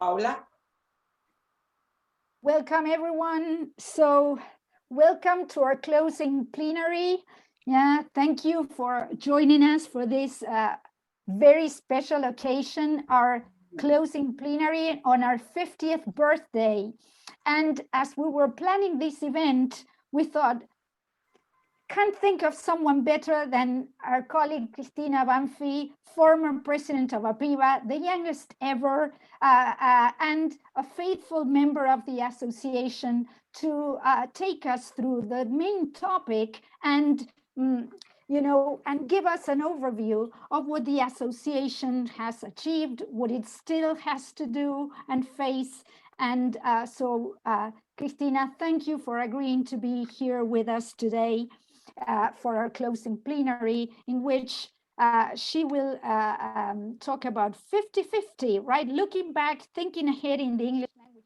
Paula? Welcome, everyone. So welcome to our closing plenary. Yeah, thank you for joining us for this very special occasion, our closing plenary on our 50th birthday. And as we were planning this event, we thought, can't think of someone better than our colleague Cristina Banfi, former president of APIBA, the youngest ever, and a faithful member of the association to take us through the main topic and and give us an overview of what the association has achieved, what it still has to do and face. And so, Cristina, thank you for agreeing to be here with us today. For our closing plenary, in which she will talk about 50-50, right? Looking back, thinking ahead in the English language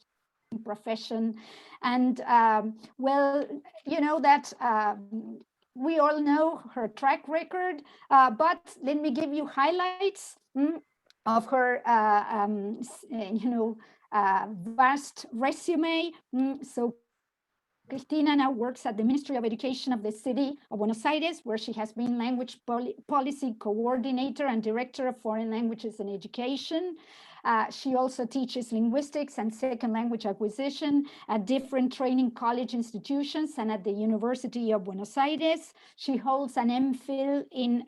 profession. And well, you know that we all know her track record, but let me give you highlights of her, vast resume. So Cristina now works at the Ministry of Education of the city of Buenos Aires, where she has been language policy coordinator and director of foreign languages and education. She also teaches linguistics and second language acquisition at different training college institutions and at the University of Buenos Aires. She holds an MPhil in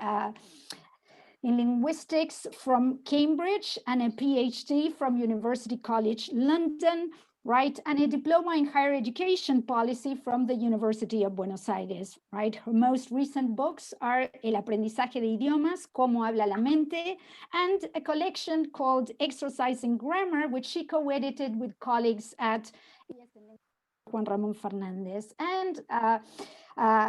linguistics from Cambridge and a PhD from University College London, right? And a diploma in higher education policy from the University of Buenos Aires, right? Her most recent books are El aprendizaje de idiomas, Cómo habla la mente, and a collection called Exercising Grammar, which she co-edited with colleagues at Juan Ramón Fernández. And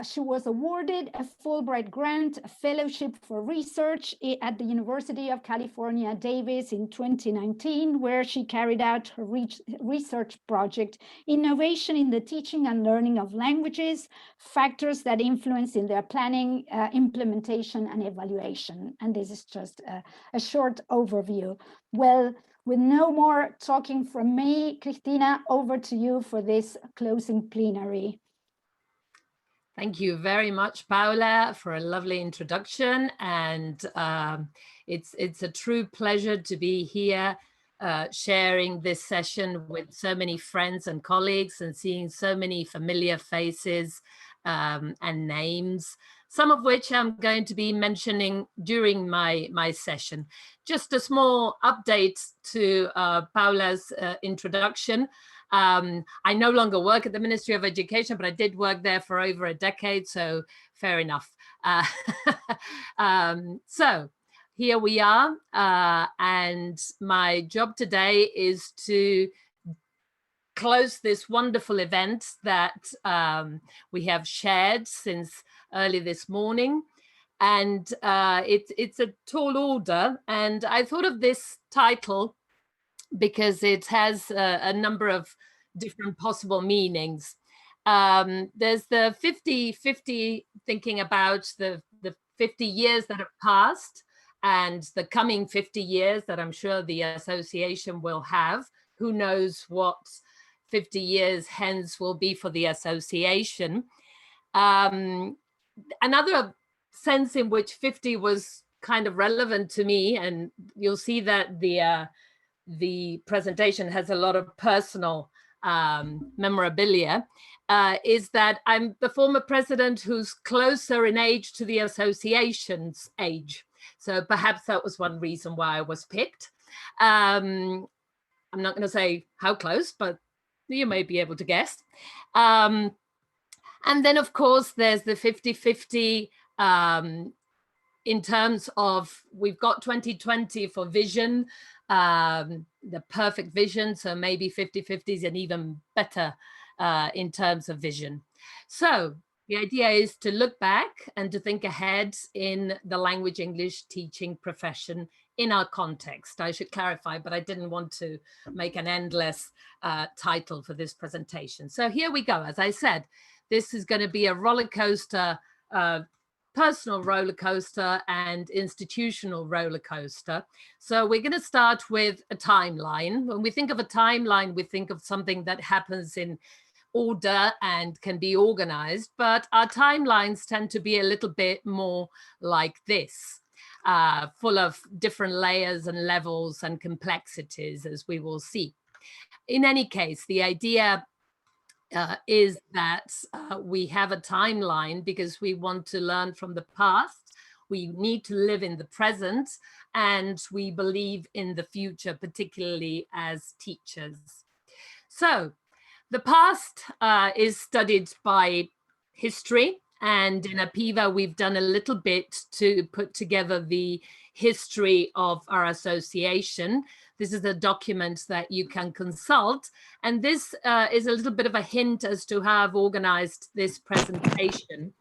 she was awarded a Fulbright grant, a fellowship for research at the University of California, Davis in 2019, where she carried out her research project, Innovation in the Teaching and Learning of Languages, Factors that Influence in Their Planning, Implementation, and Evaluation. And this is just a short overview. Well, with no more talking from me, Cristina, over to you for this closing plenary. Thank you very much, Paula, for a lovely introduction. And it's a true pleasure to be here sharing this session with so many friends and colleagues and seeing so many familiar faces and names, some of which I'm going to be mentioning during my session. Just a small update to Paula's introduction. I no longer work at the Ministry of Education, but I did work there for over a decade, so fair enough. So here we are, and my job today is to close this wonderful event that we have shared since early this morning. And it's a tall order, and I thought of this title because it has a number of different possible meanings. There's the 50-50, thinking about the 50 years that have passed and the coming 50 years that I'm sure the association will have. Who knows what 50 years hence will be for the association. Another sense in which 50 was kind of relevant to me, and you'll see that the presentation has a lot of personal memorabilia, is that I'm the former president who's closer in age to the association's age. So perhaps that was one reason why I was picked. I'm not going to say how close, but you may be able to guess. And then, of course, there's the 50-50 in terms of we've got 2020 for vision, the perfect vision. So maybe 50-50 is an even better in terms of vision. So the idea is to look back and to think ahead in the language English teaching profession in our context. I should clarify, but I didn't want to make an endless title for this presentation. So here we go. As I said, this is going to be a roller coaster personal roller coaster and institutional roller coaster. So we're going to start with a timeline. When we think of a timeline, we think of something that happens in order and can be organized, but our timelines tend to be a little bit more like this, full of different layers and levels and complexities, as we will see. In any case, the idea is that we have a timeline because we want to learn from the past. We need to live in the present, and we believe in the future, particularly as teachers. So the past is studied by history, and in APIBA we've done a little bit to put together the history of our association. This is a document that you can consult, and this is a little bit of a hint as to how I've organized this presentation.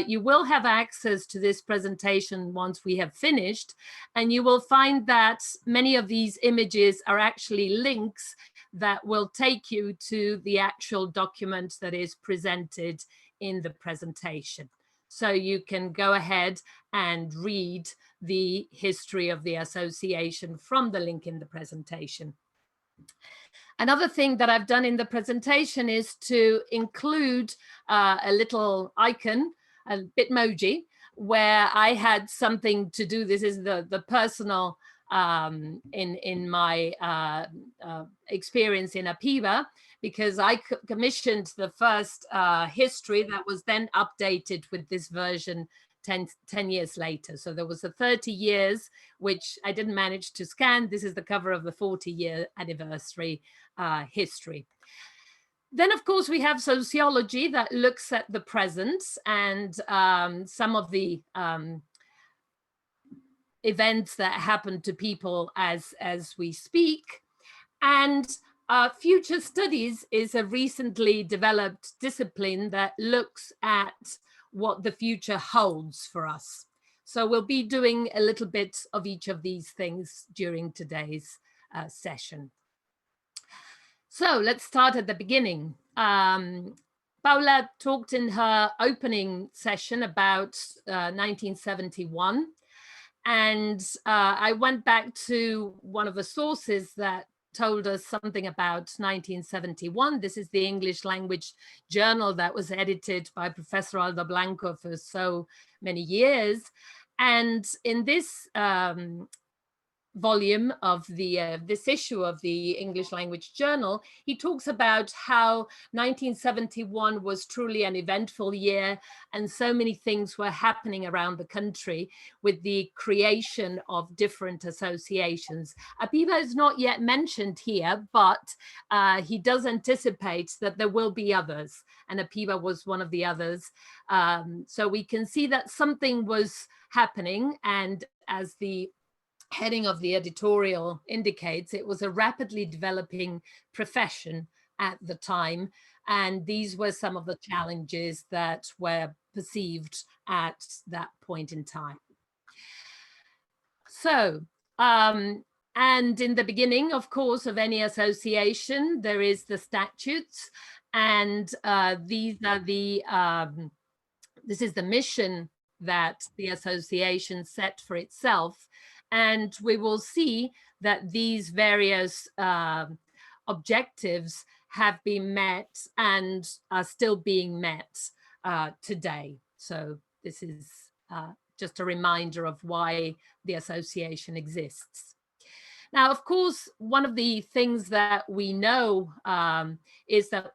You will have access to this presentation once we have finished, and you will find that many of these images are actually links that will take you to the actual document that is presented in the presentation. So you can go ahead and read the history of the association from the link in the presentation. Another thing that I've done in the presentation is to include a little icon, a Bitmoji, where I had something to do. This is the personal in my experience in APIBA, because I commissioned the first history that was then updated with this version 10 years later. So there was a 30 years, which I didn't manage to scan. This is the cover of the 40-year anniversary history. Then, of course, we have sociology that looks at the present and some of the events that happen to people as we speak. And future studies is a recently developed discipline that looks at what the future holds for us. So we'll be doing a little bit of each of these things during today's session. So let's start at the beginning. Paula talked in her opening session about 1971. And I went back to one of the sources that told us something about 1971. This is the English language journal that was edited by Professor Aldo Blanco for so many years. And in this volume of this issue of the English language journal, he talks about how 1971 was truly an eventful year, and so many things were happening around the country with the creation of different associations. APIBA is not yet mentioned here, but he does anticipate that there will be others, and APIBA was one of the others. So we can see that something was happening, and as the heading of the editorial indicates, it was a rapidly developing profession at the time, and these were some of the challenges that were perceived at that point in time. So, and in the beginning, of course, of any association, there is the statutes, and these are the this is the mission that the association set for itself. And we will see that these various objectives have been met and are still being met today. So this is just a reminder of why the association exists. Now, of course, one of the things that we know is that,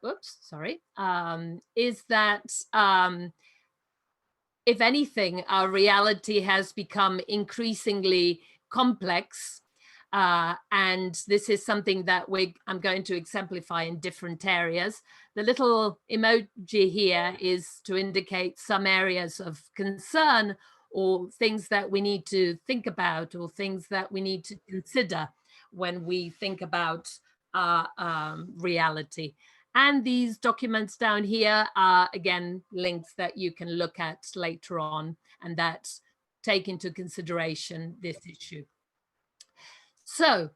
if anything, our reality has become increasingly complex. And this is something that I'm going to exemplify in different areas. The little emoji here is to indicate some areas of concern or things that we need to think about or things that we need to consider when we think about reality. And these documents down here are, again, links that you can look at later on and that take into consideration this issue. So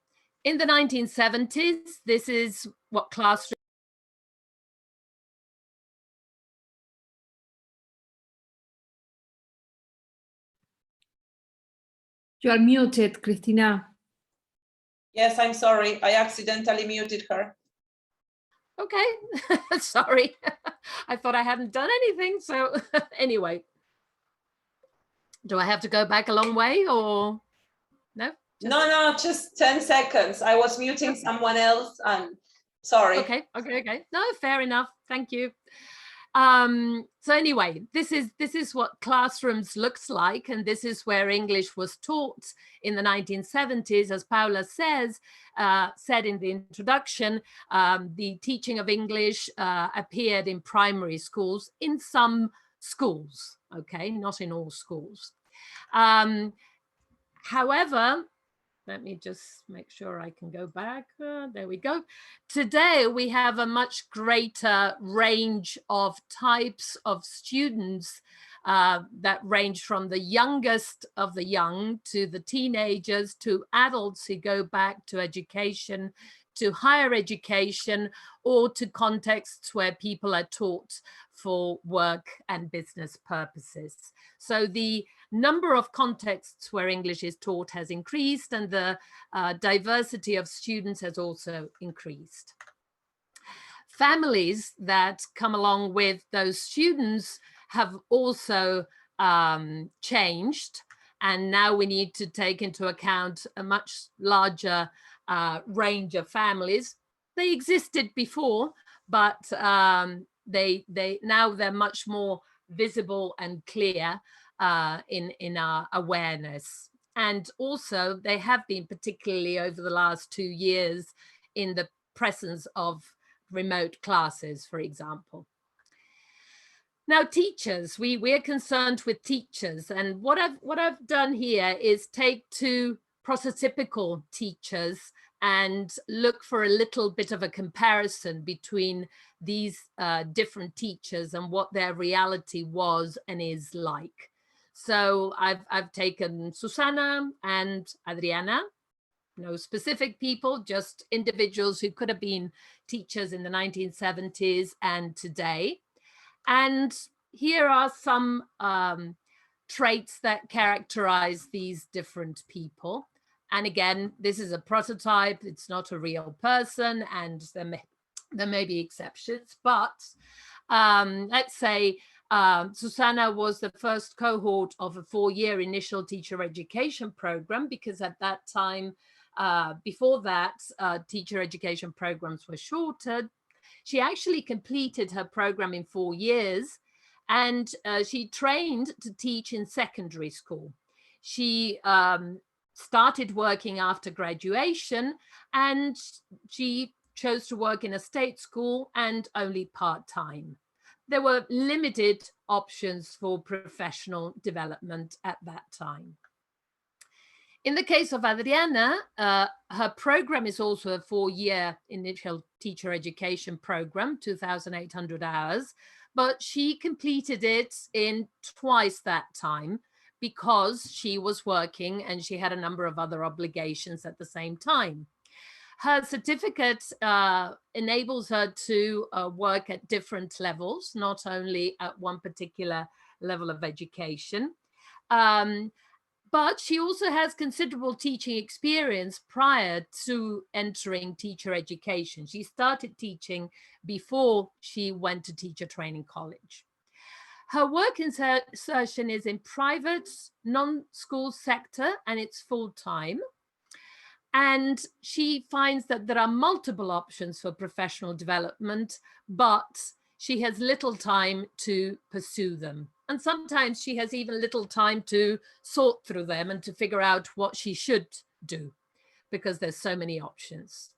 in the 1970s, this is what classrooms You are muted, Cristina. Yes, I'm sorry. I accidentally muted her. Okay, sorry. I thought I hadn't done anything. So anyway, do I have to go back a long way or no? No, just 10 seconds. I was muting someone else and sorry. Okay. No, fair enough. Thank you. So anyway, this is what classrooms looks like, and this is where English was taught in the 1970s. As Paula said in the introduction, the teaching of English appeared in primary schools, in some schools, okay, not in all schools. However, let me just make sure I can go back. There we go. Today, we have a much greater range of types of students that range from the youngest of the young to the teenagers to adults who go back to education, to higher education, or to contexts where people are taught for work and business purposes. So the number of contexts where English is taught has increased, and the diversity of students has also increased. Families that come along with those students have also changed, and now we need to take into account a much larger range of families. They existed before, but they're much more visible and clear in our awareness. And also they have been, particularly over the last 2 years, in the presence of remote classes, for example. Now, teachers, we're concerned with teachers, and what I've done here is take 2 prototypical teachers and look for a little bit of a comparison between these different teachers and what their reality was and is like. So I've taken Susana and Adriana, no specific people, just individuals who could have been teachers in the 1970s and today. And here are some traits that characterize these different people. And again, this is a prototype, it's not a real person, and there may be exceptions, but let's say Susana was the first cohort of a 4-year initial teacher education program, because at that time, before that, teacher education programs were shorter. She actually completed her program in 4 years, and she trained to teach in secondary school. She started working after graduation, and she chose to work in a state school and only part-time. There were limited options for professional development at that time. In the case of Adriana, her program is also a 4-year initial teacher education program, 2,800 hours, but she completed it in twice that time because she was working and she had a number of other obligations at the same time. Her certificate enables her to work at different levels, not only at one particular level of education. But she also has considerable teaching experience prior to entering teacher education. She started teaching before she went to teacher training college. Her work insertion is in private, non-school sector, and it's full-time. And she finds that there are multiple options for professional development, but she has little time to pursue them. And sometimes she has even little time to sort through them and to figure out what she should do, because there's so many options.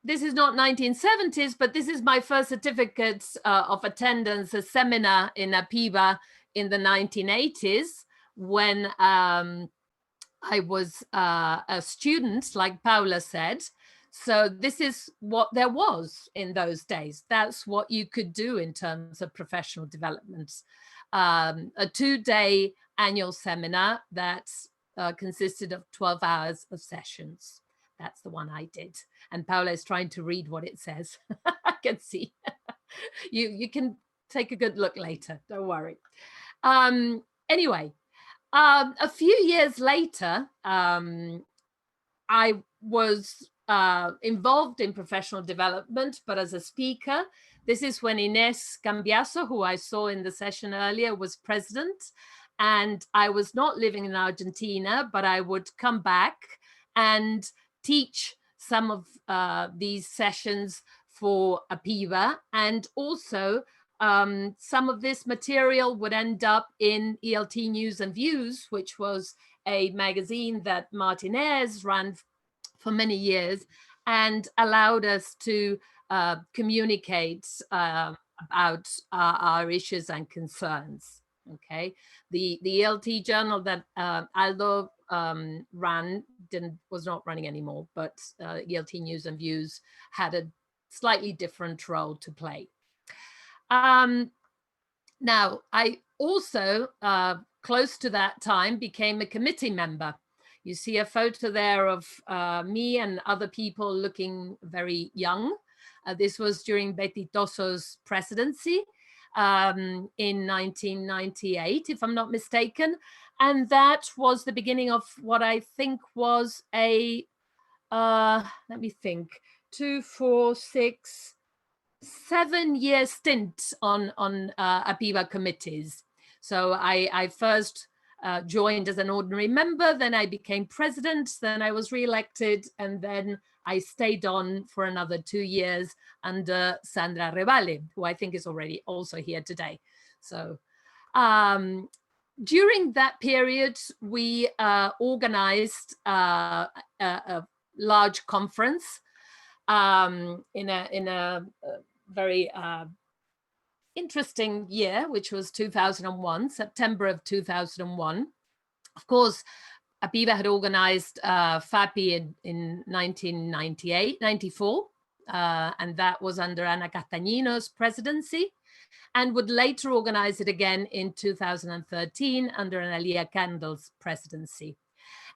This is not 1970s, but this is my first certificate of attendance, a seminar in APIBA in the 1980s, when I was a student, like Paula said. So this is what there was in those days. That's what you could do in terms of professional development. A 2-day annual seminar that consisted of 12 hours of sessions. That's the one I did. And Paula is trying to read what it says. I can see. You can take a good look later, don't worry. Anyway, A few years later, I was involved in professional development, but as a speaker. This is when Inés Cambiaso, who I saw in the session earlier, was president. And I was not living in Argentina, but I would come back and teach some of these sessions for APIBA. And also some of this material would end up in ELT News and Views, which was a magazine that Martinez ran for many years and allowed us to communicate about our issues and concerns. Okay, the ELT journal that Aldo ran was not running anymore, but ELT News and Views had a slightly different role to play. Now, I also, close to that time, became a committee member. You see a photo there of me and other people looking very young. This was during Betty Tosso's presidency in 1998, if I'm not mistaken. And that was the beginning of what I think was a, let me think, 2, 4, 6, 7-year stint on APIBA committees. So I first joined as an ordinary member, then I became president, then I was re-elected, and then I stayed on for another 2 years under Sandra Revale, who I think is already also here today. So during that period, we organized a large conference in a very interesting year, which was 2001, September of 2001. Of course, APIBA had organized FAPI in 1994, and that was under Ana Castagnino's presidency, and would later organize it again in 2013 under Analia Candle's presidency.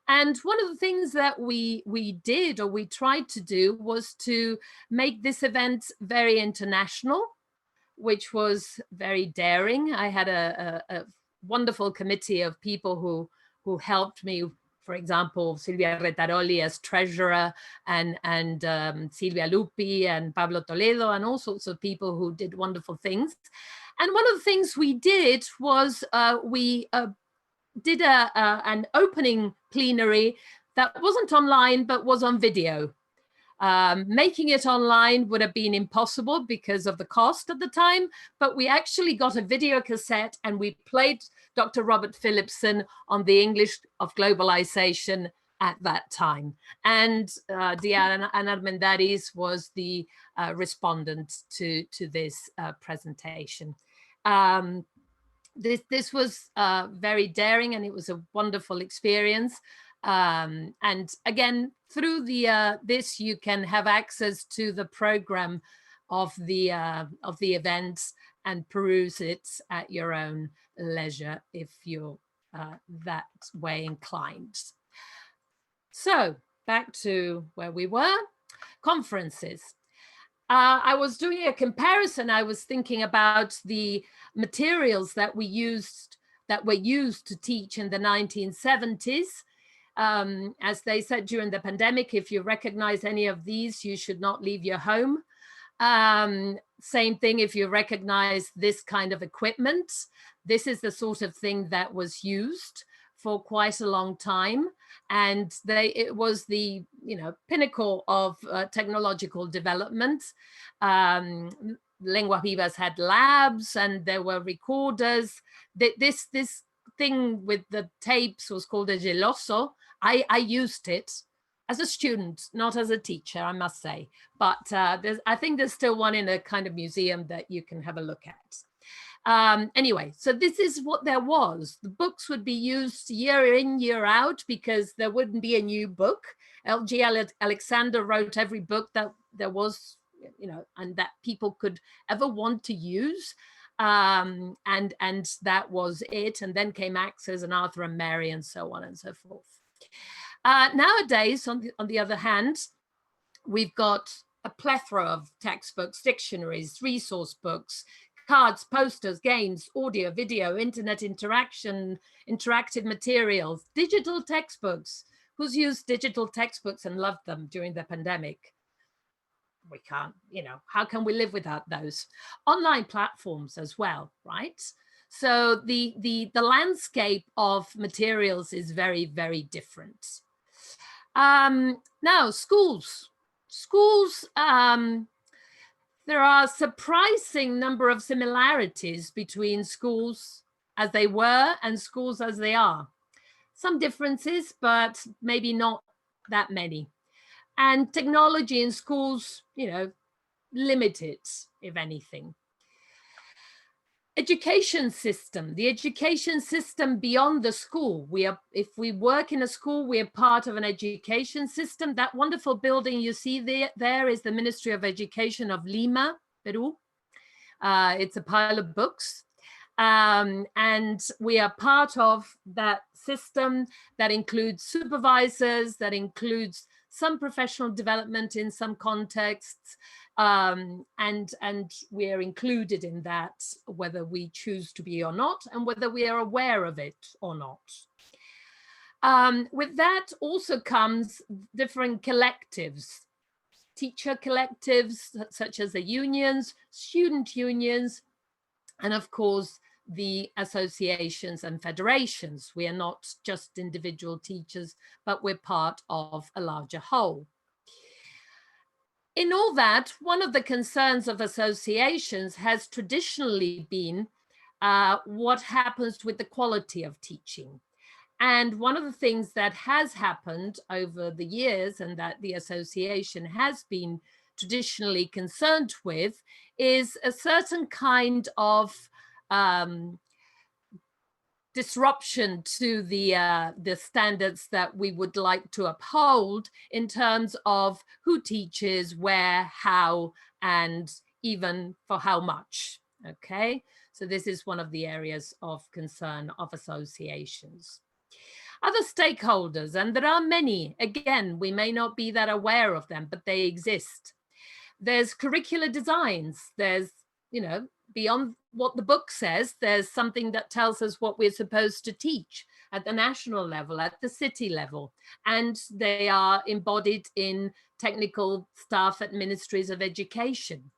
And one of the things that we did, or we tried to do, was to make this event very international, which was very daring. I had a wonderful committee of people who helped me. For example, Silvia Retaroli as treasurer, and Silvia Lupi and Pablo Toledo, and all sorts of people who did wonderful things. And one of the things we did was we did an opening plenary that wasn't online, but was on video. Making it online would have been impossible because of the cost at the time, but we actually got a video cassette and we played Dr. Robert Phillipson on the English of globalization at that time. And Diana Armendariz was the respondent to this presentation. This was very daring, and it was a wonderful experience. And again, through this, you can have access to the program of the events and peruse it at your own leisure if you're that way inclined. So back to where we were, conferences. I was doing a comparison. I was thinking about the materials that were used to teach in the 1970s. As they said during the pandemic, if you recognize any of these, you should not leave your home. Same thing if you recognize this kind of equipment. This is the sort of thing that was used for quite a long time, and it was the pinnacle of technological development. Lengua Vivas had labs, and there were recorders. This thing with the tapes was called a geloso. I used it as a student, not as a teacher, I must say. But I think there's still one in a kind of museum that you can have a look at. Anyway, so this is what there was. The books would be used year in, year out, because there wouldn't be a new book. L.G. Alexander wrote every book that there was, and that people could ever want to use. And that was it. And then came Access and Arthur and Mary and so on and so forth. Nowadays, on the other hand, we've got a plethora of textbooks, dictionaries, resource books, cards, posters, games, audio, video, internet interaction, interactive materials, digital textbooks. Who's used digital textbooks and loved them during the pandemic? We can't, how can we live without those? Online platforms as well, right? So the landscape of materials is very, very different. Now, schools, there are a surprising number of similarities between schools as they were and schools as they are. Some differences, but maybe not that many. And technology in schools, limited, if anything. Education system, the education system beyond the school. If we work in a school, we are part of an education system. That wonderful building you see there is the Ministry of Education of Lima, Peru. It's a pile of books. And we are part of that system that includes supervisors, that includes some professional development in some contexts, and we are included in that, whether we choose to be or not, and whether we are aware of it or not. With that also comes different collectives, teacher collectives, such as the unions, student unions, and of course, the associations and federations. We are not just individual teachers, but we're part of a larger whole. In all that, one of the concerns of associations has traditionally been what happens with the quality of teaching. And one of the things that has happened over the years and that the association has been traditionally concerned with is a certain kind of disruption to the standards that we would like to uphold in terms of who teaches, where, how, and even for how much. Okay, so this is one of the areas of concern of associations. Other stakeholders, and there are many, again, we may not be that aware of them, but they exist. There's curricular designs. There's, beyond what the book says, there's something that tells us what we're supposed to teach at the national level, at the city level, and they are embodied in technical staff at ministries of education.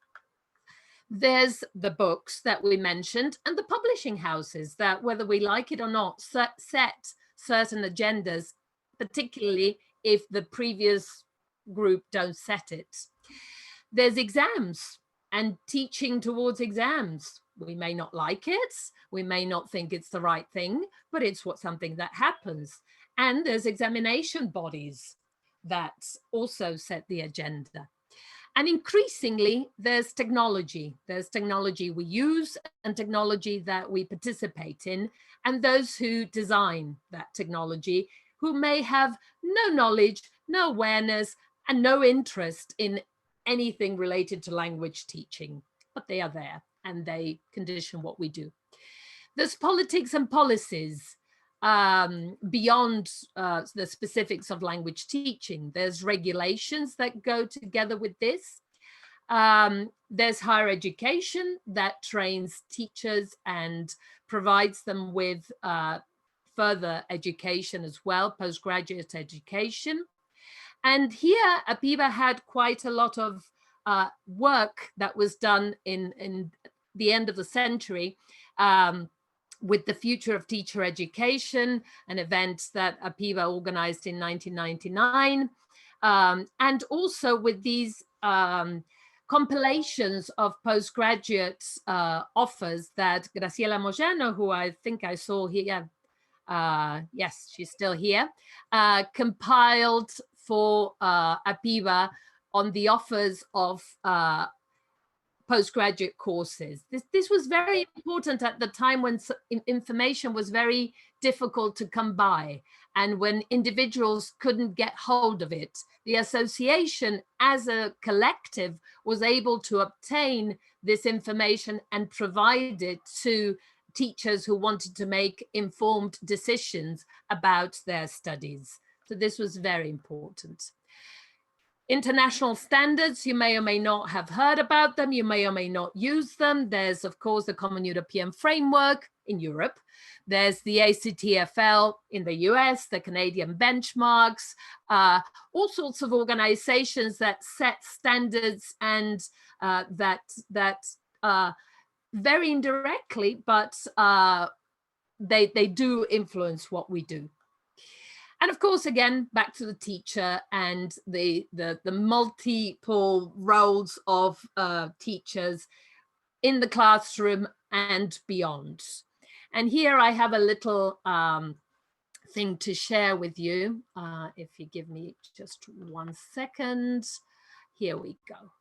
There's the books that we mentioned and the publishing houses that, whether we like it or not, set certain agendas, particularly if the previous group don't set it. There's exams and teaching towards exams. We may not like it, we may not think it's the right thing, but it's something that happens. And there's examination bodies that also set the agenda. And increasingly, there's technology. There's technology we use and technology that we participate in, and those who design that technology, who may have no knowledge, no awareness, and no interest in anything related to language teaching, but they are there and they condition what we do. There's politics and policies beyond the specifics of language teaching. There's regulations that go together with this. There's higher education that trains teachers and provides them with further education as well, postgraduate education. And here, APIBA had quite a lot of work that was done in the end of the century with the Future of Teacher Education, an event that APIBA organized in 1999, and also with these compilations of postgraduate offers that Graciela Mojano, who I think I saw here, yes, she's still here, compiled for APIBA on the offers of postgraduate courses. This was very important at the time when information was very difficult to come by and when individuals couldn't get hold of it. The association as a collective was able to obtain this information and provide it to teachers who wanted to make informed decisions about their studies. So this was very important. International standards, you may or may not have heard about them. You may or may not use them. There's, of course, the Common European Framework in Europe. There's the ACTFL in the US, the Canadian benchmarks, all sorts of organizations that set standards and that very indirectly, but they do influence what we do. And of course, again, back to the teacher and the multiple roles of teachers in the classroom and beyond. And here I have a little thing to share with you. If you give me just 1 second. Here we go.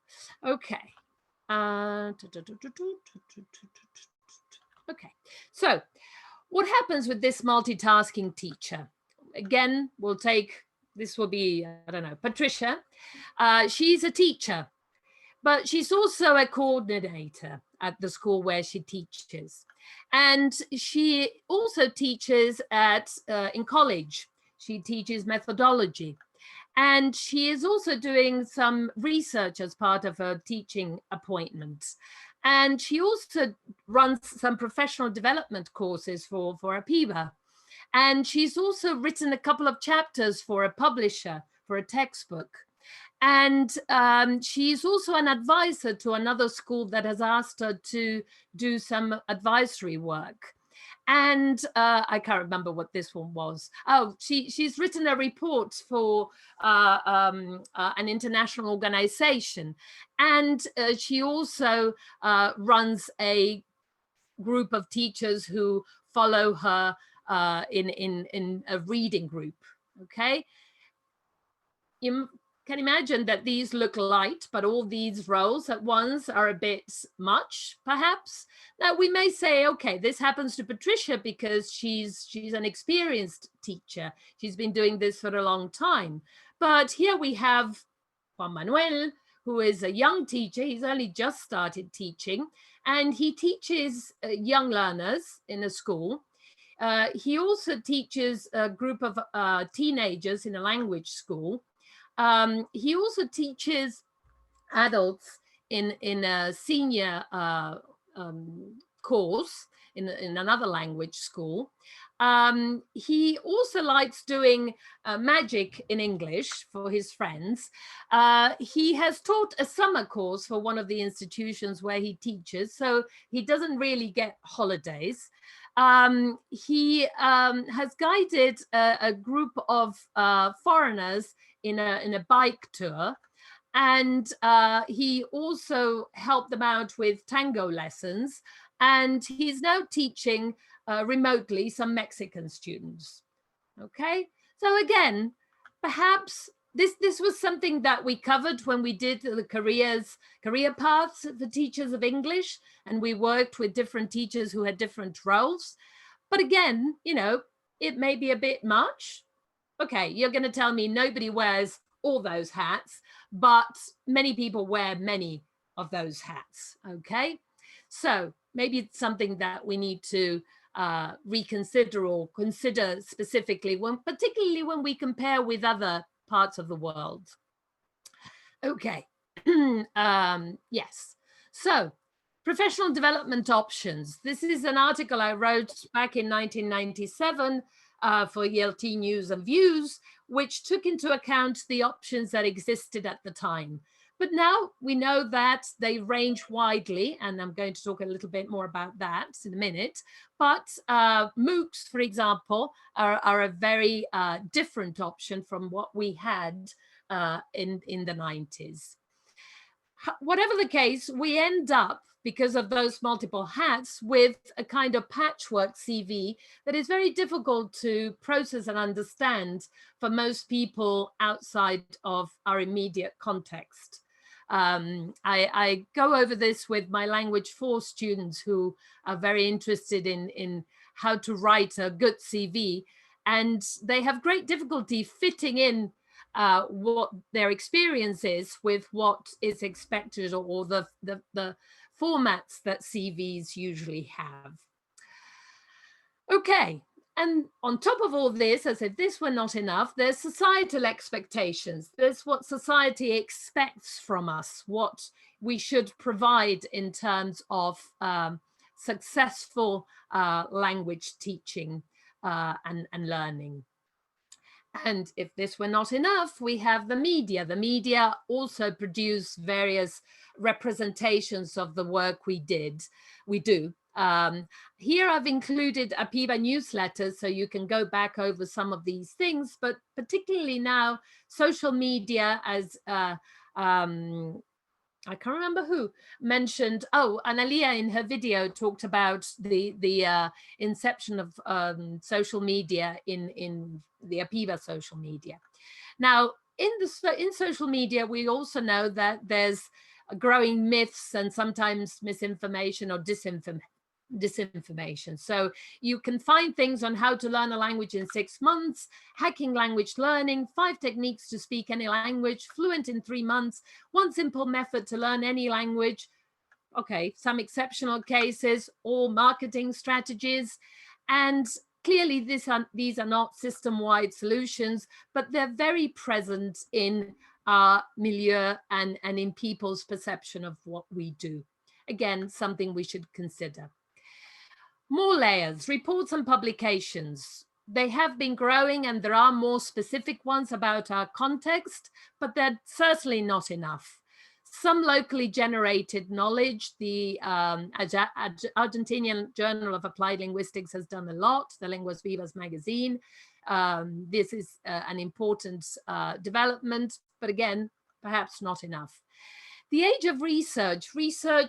Okay. Okay. So what happens with this multitasking teacher? Again, we'll take, this will be, I don't know, Patricia. She's a teacher, but she's also a coordinator at the school where she teaches. And she also teaches in college. She teaches methodology. And she is also doing some research as part of her teaching appointments. And she also runs some professional development courses for APIBA. And she's also written a couple of chapters for a publisher, for a textbook. And she's also an advisor to another school that has asked her to do some advisory work. And I can't remember what this one was. Oh, she's written a report for an international organization. And she also runs a group of teachers who follow her in a reading group. Okay, you can imagine that these look light, but all these roles at once are a bit much, perhaps. Now we may say, okay, this happens to Patricia because she's an experienced teacher. She's been doing this for a long time. But here we have Juan Manuel, who is a young teacher. He's only just started teaching, and he teaches young learners in a school. He also teaches a group of teenagers in a language school. He also teaches adults in a senior course in another language school. He also likes doing magic in English for his friends. He has taught a summer course for one of the institutions where he teaches, so he doesn't really get holidays. He has guided a group of foreigners in a bike tour, and he also helped them out with tango lessons, and he's now teaching remotely some Mexican students. Okay, so again, perhaps this was something that we covered when we did the career paths for teachers of English, and we worked with different teachers who had different roles. But again, you know, it may be a bit much. Okay, you're going to tell me nobody wears all those hats, but many people wear many of those hats. Okay, so maybe it's something that we need to reconsider or consider specifically, particularly when we compare with other parts of the world. Okay, yes. So professional development options. This is an article I wrote back in 1997 for ELT News and Views, which took into account the options that existed at the time. But now we know that they range widely, and I'm going to talk a little bit more about that in a minute. But MOOCs, for example, are a very different option from what we had in the 90s. Whatever the case, we end up, because of those multiple hats, with a kind of patchwork CV that is very difficult to process and understand for most people outside of our immediate context. I go over this with my language 4 students who are very interested in how to write a good CV, and they have great difficulty fitting in what their experience is with what is expected, or the formats that CVs usually have. Okay, And on top of all this, as if this were not enough, there's societal expectations. There's what society expects from us, what we should provide in terms of successful language teaching and learning. And if this were not enough, we have the media. The media also produce various representations of the work we do. Here I've included APIBA newsletters, so you can go back over some of these things, but particularly now social media, as I can't remember who mentioned, Analia in her video talked about the inception of social media in the APIBA social media. Now, in social media, we also know that there's growing myths and sometimes misinformation or disinformation. So you can find things on how to learn a language in 6 months, hacking language learning, 5 techniques to speak any language, fluent in 3 months, 1 simple method to learn any language. Okay, some exceptional cases or marketing strategies. And clearly these are not system-wide solutions, but they're very present in our milieu and in people's perception of what we do. Again, something we should consider. More layers, reports and publications. They have been growing and there are more specific ones about our context, but they're certainly not enough. Some locally generated knowledge, the Argentinian Journal of Applied Linguistics has done a lot, the Lenguas Vivas magazine. This is an important development, but again, perhaps not enough. The age of research,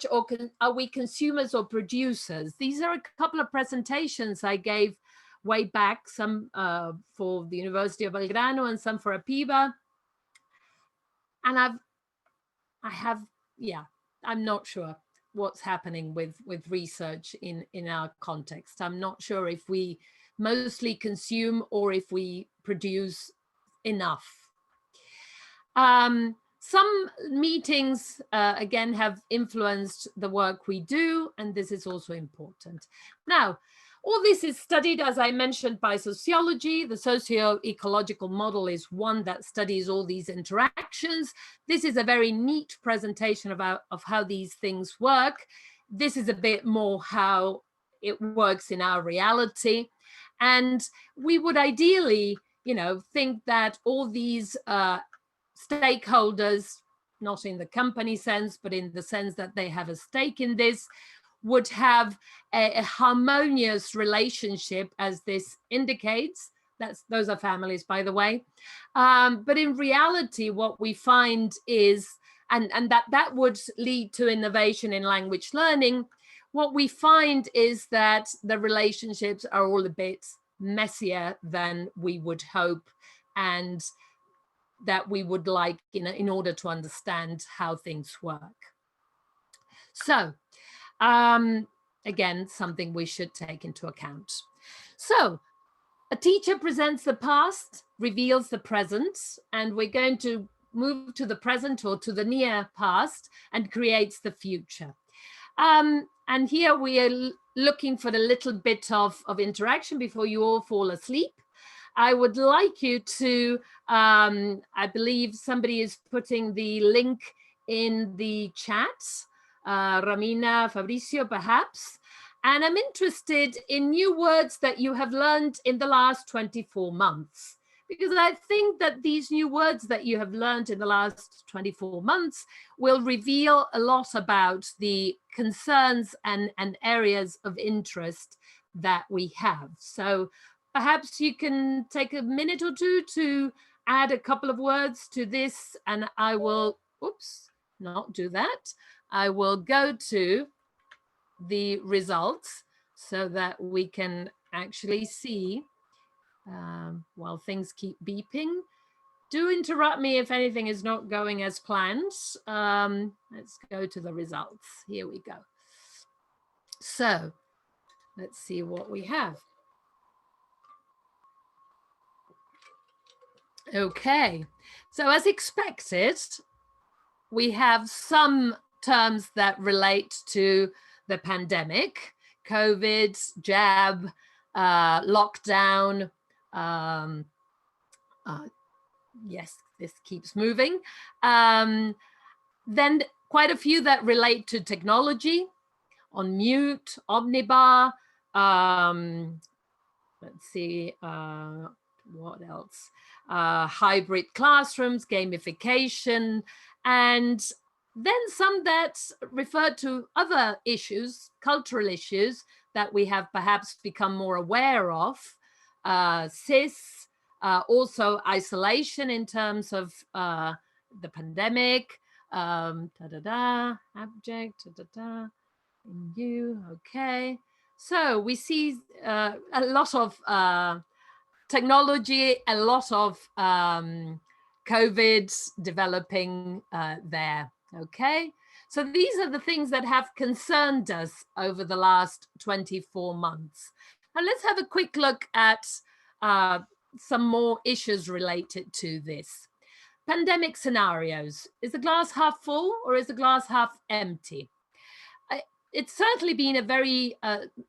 or are we consumers or producers? These are a couple of presentations I gave way back, some for the University of Belgrano and some for APIBA. And I'm not sure what's happening with research in our context. I'm not sure if we mostly consume or if we produce enough. Some meetings, again, have influenced the work we do, and this is also important. Now, all this is studied, as I mentioned, by sociology. The socio-ecological model is one that studies all these interactions. This is a very neat presentation of how these things work. This is a bit more how it works in our reality. And we would ideally, think that all these stakeholders, not in the company sense, but in the sense that they have a stake in this, would have a harmonious relationship, as this indicates. Those are families, by the way. But in reality, what we find is, and that would lead to innovation in language learning, what we find is that the relationships are all a bit messier than we would hope, and that we would like in order to understand how things work. So, again, something we should take into account. So, a teacher presents the past, reveals the present, and we're going to move to the present or to the near past and creates the future. And here we are looking for a little bit of interaction before you all fall asleep. I would like you to, I believe somebody is putting the link in the chat, Ramina, Fabricio, perhaps. And I'm interested in new words that you have learned in the last 24 months, because I think that these new words that you have learned in the last 24 months will reveal a lot about the concerns and areas of interest that we have. So perhaps you can take a minute or two to add a couple of words to this, and I will, not do that. I will go to the results so that we can actually see while things keep beeping. Do interrupt me if anything is not going as planned. Let's go to the results. Here we go. So let's see what we have. Okay, so as expected, we have some terms that relate to the pandemic, COVID, jab, lockdown. Yes, this keeps moving. Then quite a few that relate to technology, on mute, omnibar. Let's see, what else? Hybrid classrooms, gamification, and then some that refer to other issues, cultural issues that we have perhaps become more aware of, CIS, also isolation in terms of the pandemic, abject, you, okay. So we see a lot of technology, a lot of COVID developing there, okay? So these are the things that have concerned us over the last 24 months. Now let's have a quick look at some more issues related to this. Pandemic scenarios. Is the glass half full or is the glass half empty? It's certainly been a very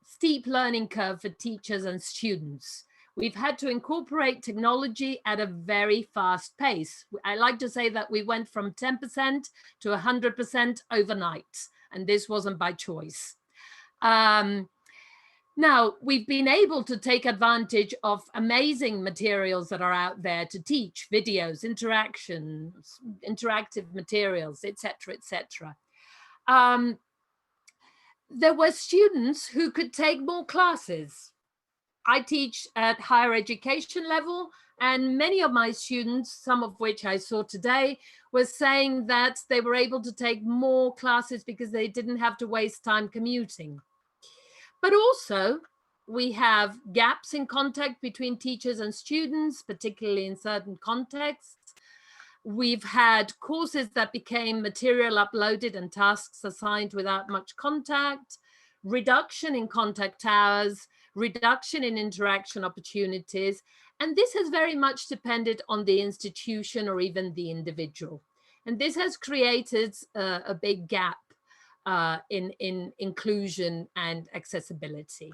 steep learning curve for teachers and students. We've had to incorporate technology at a very fast pace. I like to say that we went from 10% to 100% overnight, and this wasn't by choice. Now, we've been able to take advantage of amazing materials that are out there to teach, videos, interactions, interactive materials, etc., etc. There were students who could take more classes. I teach at higher education level, and many of my students, some of which I saw today, were saying that they were able to take more classes because they didn't have to waste time commuting. But also, we have gaps in contact between teachers and students, particularly in certain contexts. We've had courses that became material uploaded and tasks assigned without much contact, reduction in contact hours, reduction in interaction opportunities. And this has very much depended on the institution or even the individual. And this has created a big gap in inclusion and accessibility.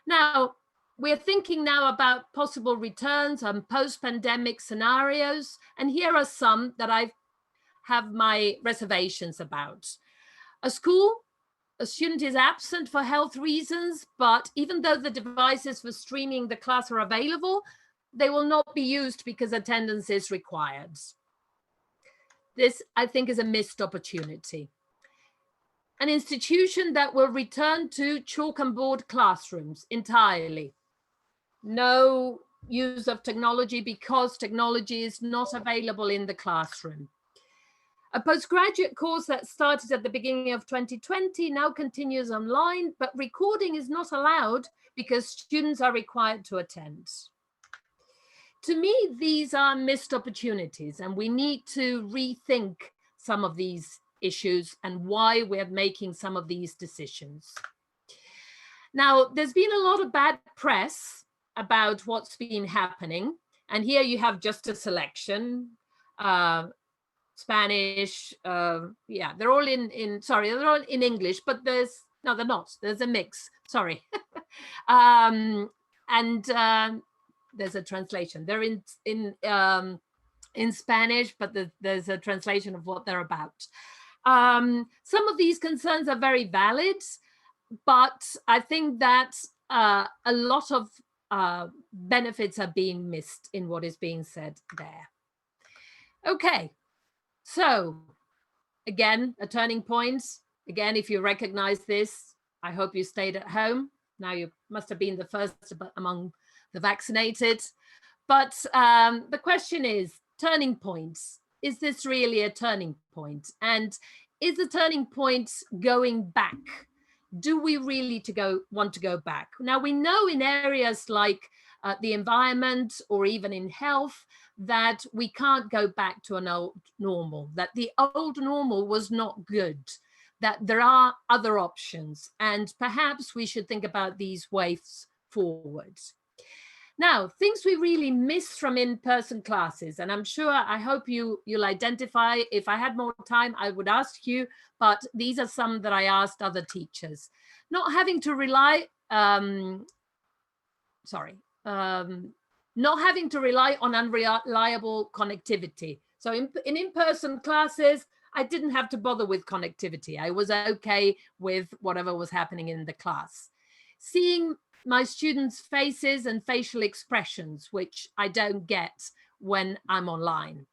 Now, we're thinking now about possible returns and post-pandemic scenarios. And here are some that I have my reservations about. A school, a student is absent for health reasons, but even though the devices for streaming the class are available, they will not be used because attendance is required. This, I think, is a missed opportunity. An institution that will return to chalk and board classrooms entirely. No use of technology because technology is not available in the classroom. A postgraduate course that started at the beginning of 2020 now continues online, but recording is not allowed because students are required to attend. To me, these are missed opportunities, and we need to rethink some of these issues and why we're making some of these decisions. Now, there's been a lot of bad press about what's been happening. And here you have just a selection. Spanish, yeah, they're all they're all in English, but there's, no, they're not. There's a mix, sorry. There's a translation. They're in Spanish, but there's a translation of what they're about. Some of these concerns are very valid, but I think that a lot of benefits are being missed in what is being said there. Okay, so again, a turning point. Again, if you recognize this, I hope you stayed at home. Now you must have been the first among the vaccinated. But the question is, turning points. Is this really a turning point? And is the turning point going back? Do we really want to go back? Now, we know in areas like the environment or even in health that we can't go back to an old normal, that the old normal was not good, that there are other options, and perhaps we should think about these ways forward. Now, things we really miss from in-person classes, and I'm sure, I hope you'll identify. If I had more time, I would ask you, but these are some that I asked other teachers. Not having to rely not having to rely on unreliable connectivity. So in in-person classes, I didn't have to bother with connectivity. I was okay with whatever was happening in the class. Seeing my students' faces and facial expressions, which I don't get when I'm online.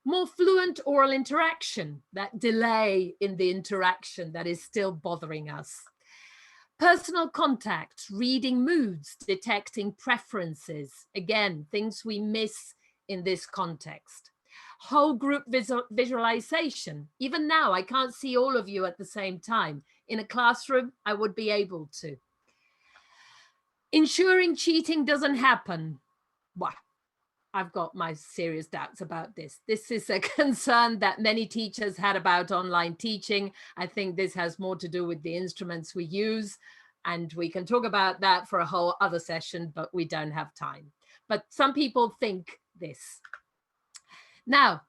More fluent oral interaction, that delay in the interaction that is still bothering us. Personal contact, reading moods, detecting preferences. Again, things we miss in this context. Whole group visualization. Even now, I can't see all of you at the same time. In a classroom, I would be able to. Ensuring cheating doesn't happen. Well, I've got my serious doubts about this. This is a concern that many teachers had about online teaching. I think this has more to do with the instruments we use, and we can talk about that for a whole other session, but we don't have time. But some people think this. Now,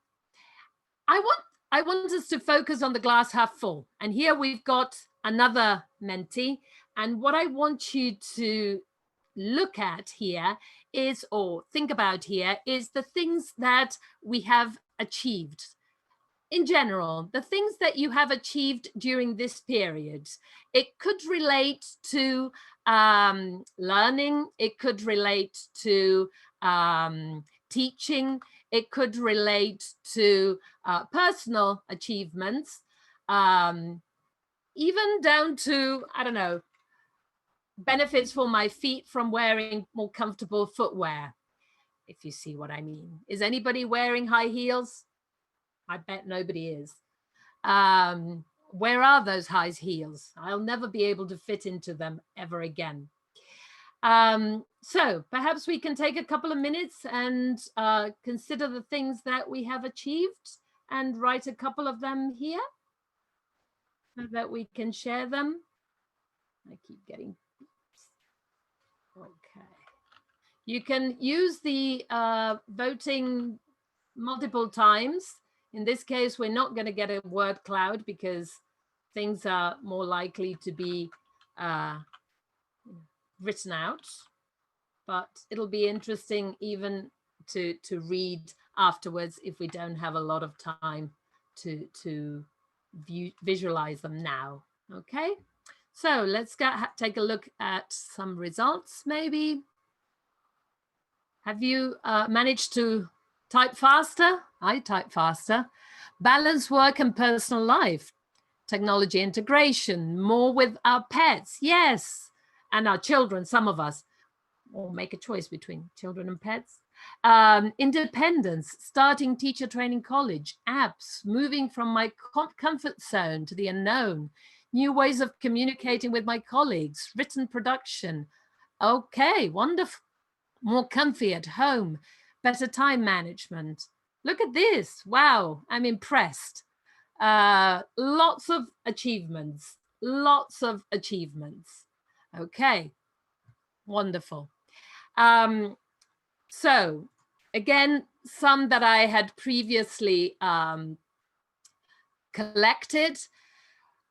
I want us to focus on the glass half full. And here we've got another mentee. And what I want you to look at here is, or think about here, is the things that we have achieved. In general, the things that you have achieved during this period. It could relate to learning. It could relate to teaching. It could relate to personal achievements, even down to, I don't know, benefits for my feet from wearing more comfortable footwear, if you see what I mean. Is anybody wearing high heels? I bet nobody is. Where are those high heels? I'll never be able to fit into them ever again. So perhaps we can take a couple of minutes and consider the things that we have achieved and write a couple of them here so that we can share them. I keep getting okay. You can use the voting multiple times. In this case, we're not going to get a word cloud because things are more likely to be written out. But it'll be interesting even to read afterwards if we don't have a lot of time to visualize them now. Okay, so let's take a look at some results maybe. Have you managed to type faster? I type faster. Balance work and personal life. Technology integration. More with our pets. Yes. And our children, some of us. Or make a choice between children and pets. Independence. Starting teacher training college. Apps. Moving from my comfort zone to the unknown. New ways of communicating with my colleagues. Written production. Okay, wonderful. More comfy at home, better time management. Look at this. Wow, I'm impressed. Lots of achievements, lots of achievements. Okay, wonderful. So again, some that I had previously collected.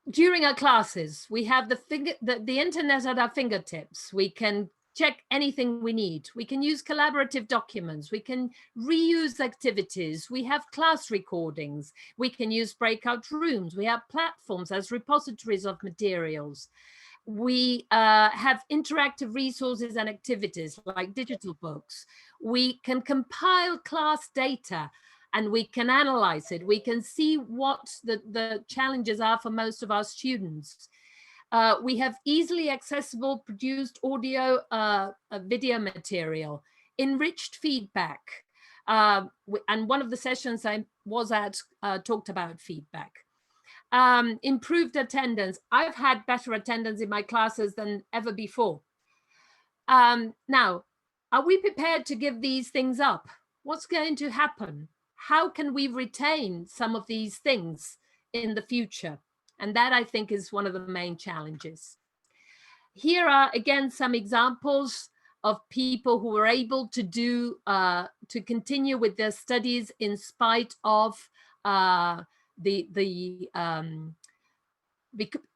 During our classes, we have the internet at our fingertips. We can check anything we need. We can use collaborative documents. We can reuse activities. We have class recordings. We can use breakout rooms. We have platforms as repositories of materials. We have interactive resources and activities like digital books. We can compile class data and we can analyze it. We can see what the challenges are for most of our students. We have easily accessible produced audio, video material, enriched feedback. And one of the sessions I was at talked about feedback. Improved attendance. I've had better attendance in my classes than ever before. Now, are we prepared to give these things up? What's going to happen? How can we retain some of these things in the future? And that, I think, is one of the main challenges. Here are, again, some examples of people who were able to do, to continue with their studies in spite of the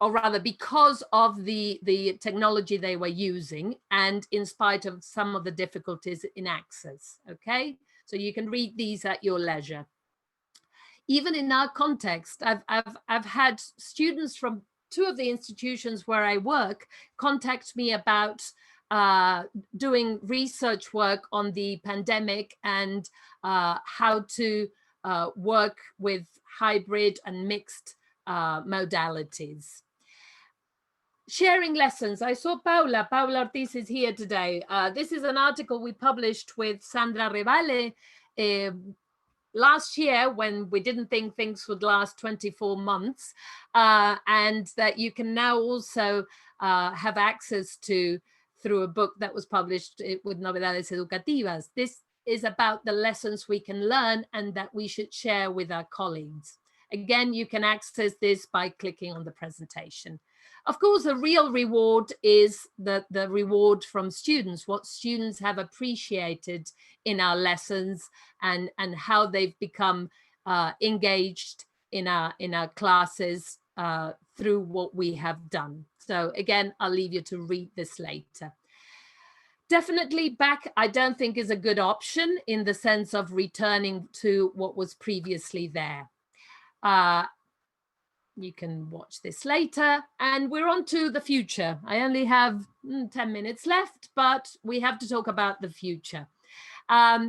or rather because of the technology they were using, and in spite of some of the difficulties in access. Okay, so you can read these at your leisure. Even in our context, I've had students from 2 of the institutions where I work contact me about doing research work on the pandemic and how to work with hybrid and mixed modalities. Sharing lessons. I saw Paula Ortiz is here today. This is an article we published with Sandra Revale last year, when we didn't think things would last 24 months, and that you can now also have access to through a book that was published with Novedades Educativas. This is about the lessons we can learn and that we should share with our colleagues. Again, you can access this by clicking on the presentation. Of course, the real reward is the reward from students, what students have appreciated in our lessons and how they've become engaged in our classes through what we have done. So again, I'll leave you to read this later. Definitely back, I don't think is a good option in the sense of returning to what was previously there. You can watch this later, and we're on to the future. I only have 10 minutes left, but we have to talk about the future.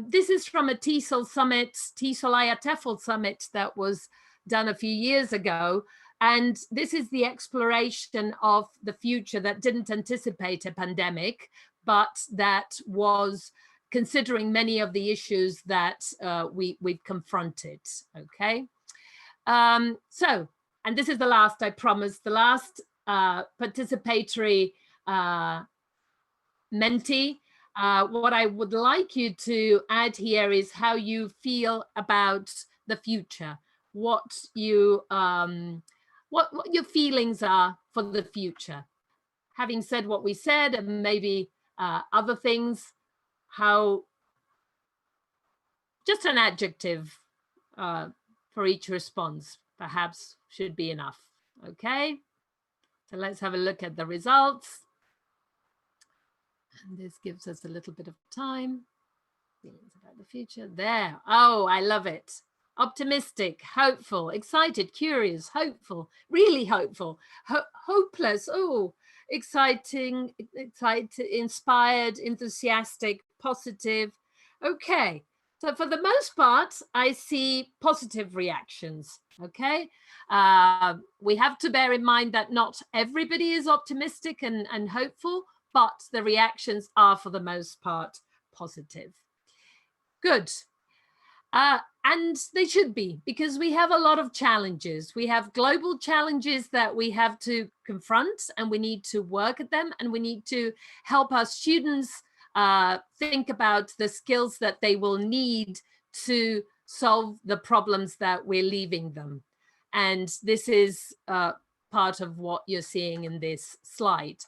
This is from a TESOL summit, TESOL IATEFL summit that was done a few years ago. And this is the exploration of the future that didn't anticipate a pandemic, but that was considering many of the issues that we've confronted, okay? And this is the last, I promise, the last participatory mentee. What I would like you to add here is how you feel about the future, what your feelings are for the future. Having said what we said, and maybe other things, how, just an adjective for each response perhaps should be enough. Okay, so let's have a look at the results. And this gives us a little bit of time. Feelings about the future. There. Oh, I love it. Optimistic, hopeful, excited, curious, hopeful, really hopeful, hopeless. Oh, exciting, inspired, enthusiastic, positive. Okay. So for the most part, I see positive reactions, okay? We have to bear in mind that not everybody is optimistic and hopeful, but the reactions are for the most part positive. Good. And they should be, because we have a lot of challenges. We have global challenges that we have to confront, and we need to work at them, and we need to help our students think about the skills that they will need to solve the problems that we're leaving them. And this is part of what you're seeing in this slide.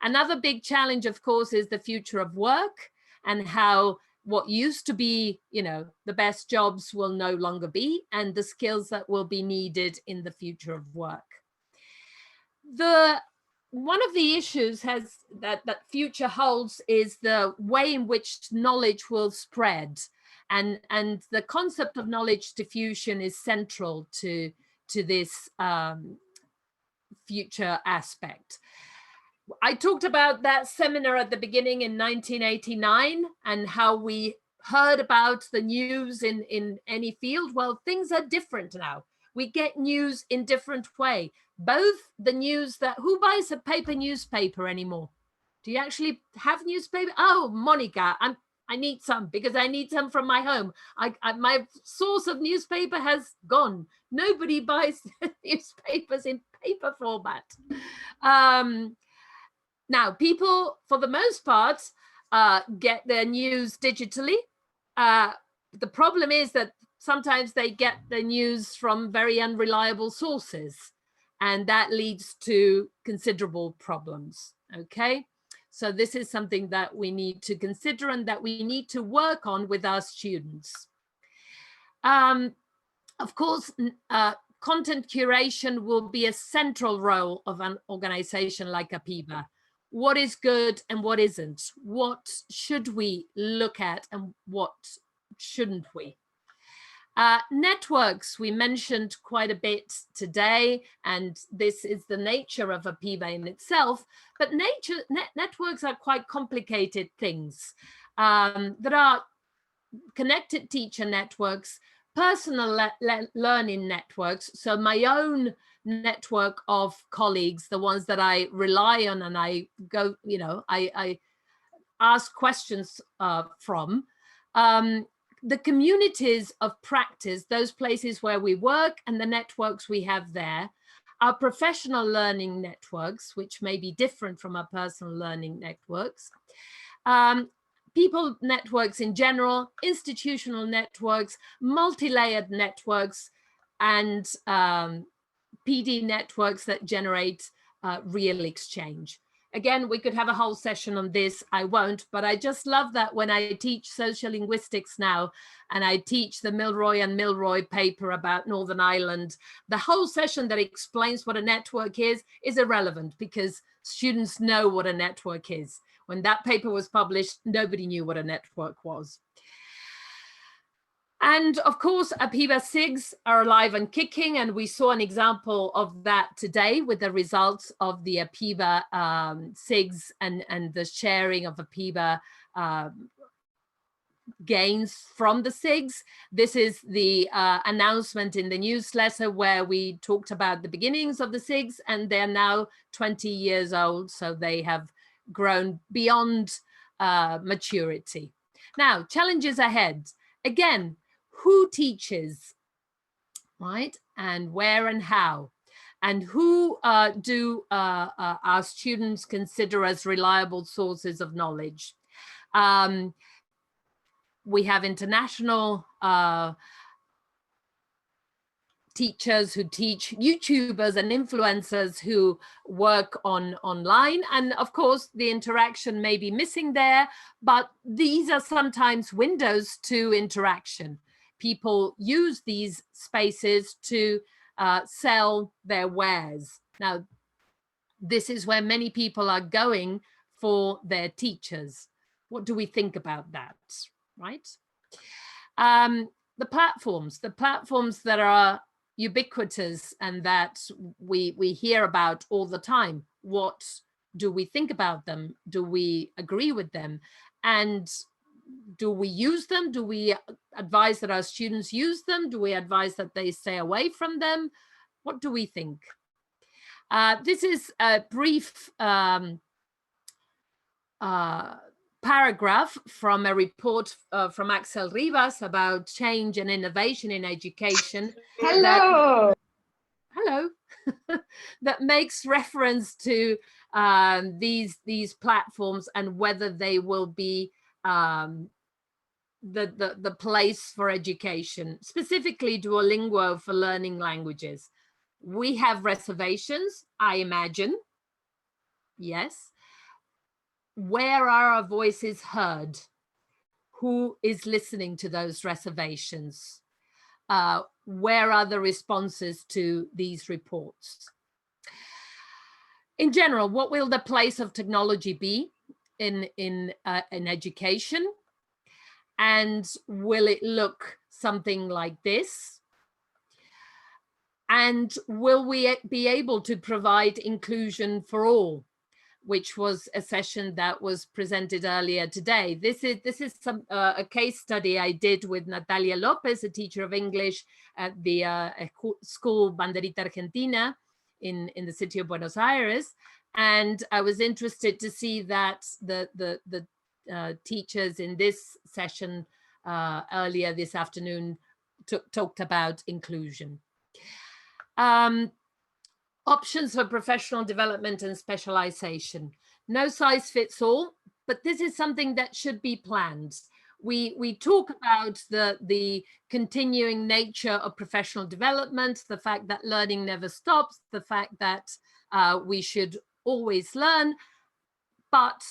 Another big challenge, of course, is the future of work, and how what used to be, you know, the best jobs will no longer be, and the skills that will be needed in the future of work. One of the issues that future holds is the way in which knowledge will spread, and the concept of knowledge diffusion is central to this future aspect. I talked about that seminar at the beginning in 1989 and how we heard about the news in any field. Well, things are different now. We get news in different way. Both the news that, who buys a paper newspaper anymore? Do you actually have newspaper? Oh, Monica, I need some because I need some from my home. My source of newspaper has gone. Nobody buys newspapers in paper format. Now, people, for the most part, get their news digitally. The problem is that sometimes they get the news from very unreliable sources, and that leads to considerable problems, okay? So this is something that we need to consider and that we need to work on with our students. Of course, content curation will be a central role of an organization like APIBA. What is good and what isn't? What should we look at and what shouldn't we? Networks, we mentioned quite a bit today, and this is the nature of APIBA in itself, but networks are quite complicated things. There are connected teacher networks, personal learning networks, so my own network of colleagues, the ones that I rely on and I go, you know, I ask questions from. The communities of practice, those places where we work and the networks we have there, our professional learning networks, which may be different from our personal learning networks, people networks in general, institutional networks, multi-layered networks, and PD networks that generate real exchange. Again, we could have a whole session on this. I won't, but I just love that when I teach social linguistics now, and I teach the Milroy and Milroy paper about Northern Ireland, the whole session that explains what a network is irrelevant because students know what a network is. When that paper was published, nobody knew what a network was. And of course, APIBA SIGs are alive and kicking, and we saw an example of that today with the results of the APIBA SIGs and the sharing of APIBA gains from the SIGs. This is the announcement in the newsletter where we talked about the beginnings of the SIGs, and they're now 20 years old, so they have grown beyond maturity. Now, challenges ahead. Again, who teaches, right? And where and how? And who do our students consider as reliable sources of knowledge? We have international teachers who teach, YouTubers and influencers who work online. And of course, the interaction may be missing there, but these are sometimes windows to interaction. People use these spaces to sell their wares. Now, this is where many people are going for their teachers. What do we think about that, right? The platforms that are ubiquitous and that we hear about all the time. What do we think about them? Do we agree with them? And do we use them? Do we advise that our students use them? Do we advise that they stay away from them? What do we think? This is a brief paragraph from a report from Axel Rivas about change and innovation in education. Hello. Hello. That makes reference to these platforms and whether they will be the place for education, specifically Duolingo for learning languages. We have reservations, I imagine. Yes. Where are our voices heard? Who is listening to those reservations? Where are the responses to these reports? In general, what will the place of technology be in education? And will it look something like this? And will we be able to provide inclusion for all, which was a session that was presented earlier today. This is a case study I did with Natalia Lopez, a teacher of English at the school Banderita Argentina in the city of Buenos Aires. And I was interested to see that the teachers in this session earlier this afternoon talked about inclusion. Options for professional development and specialization. No size fits all, but this is something that should be planned. We talk about the continuing nature of professional development, the fact that learning never stops, the fact that we should always learn, but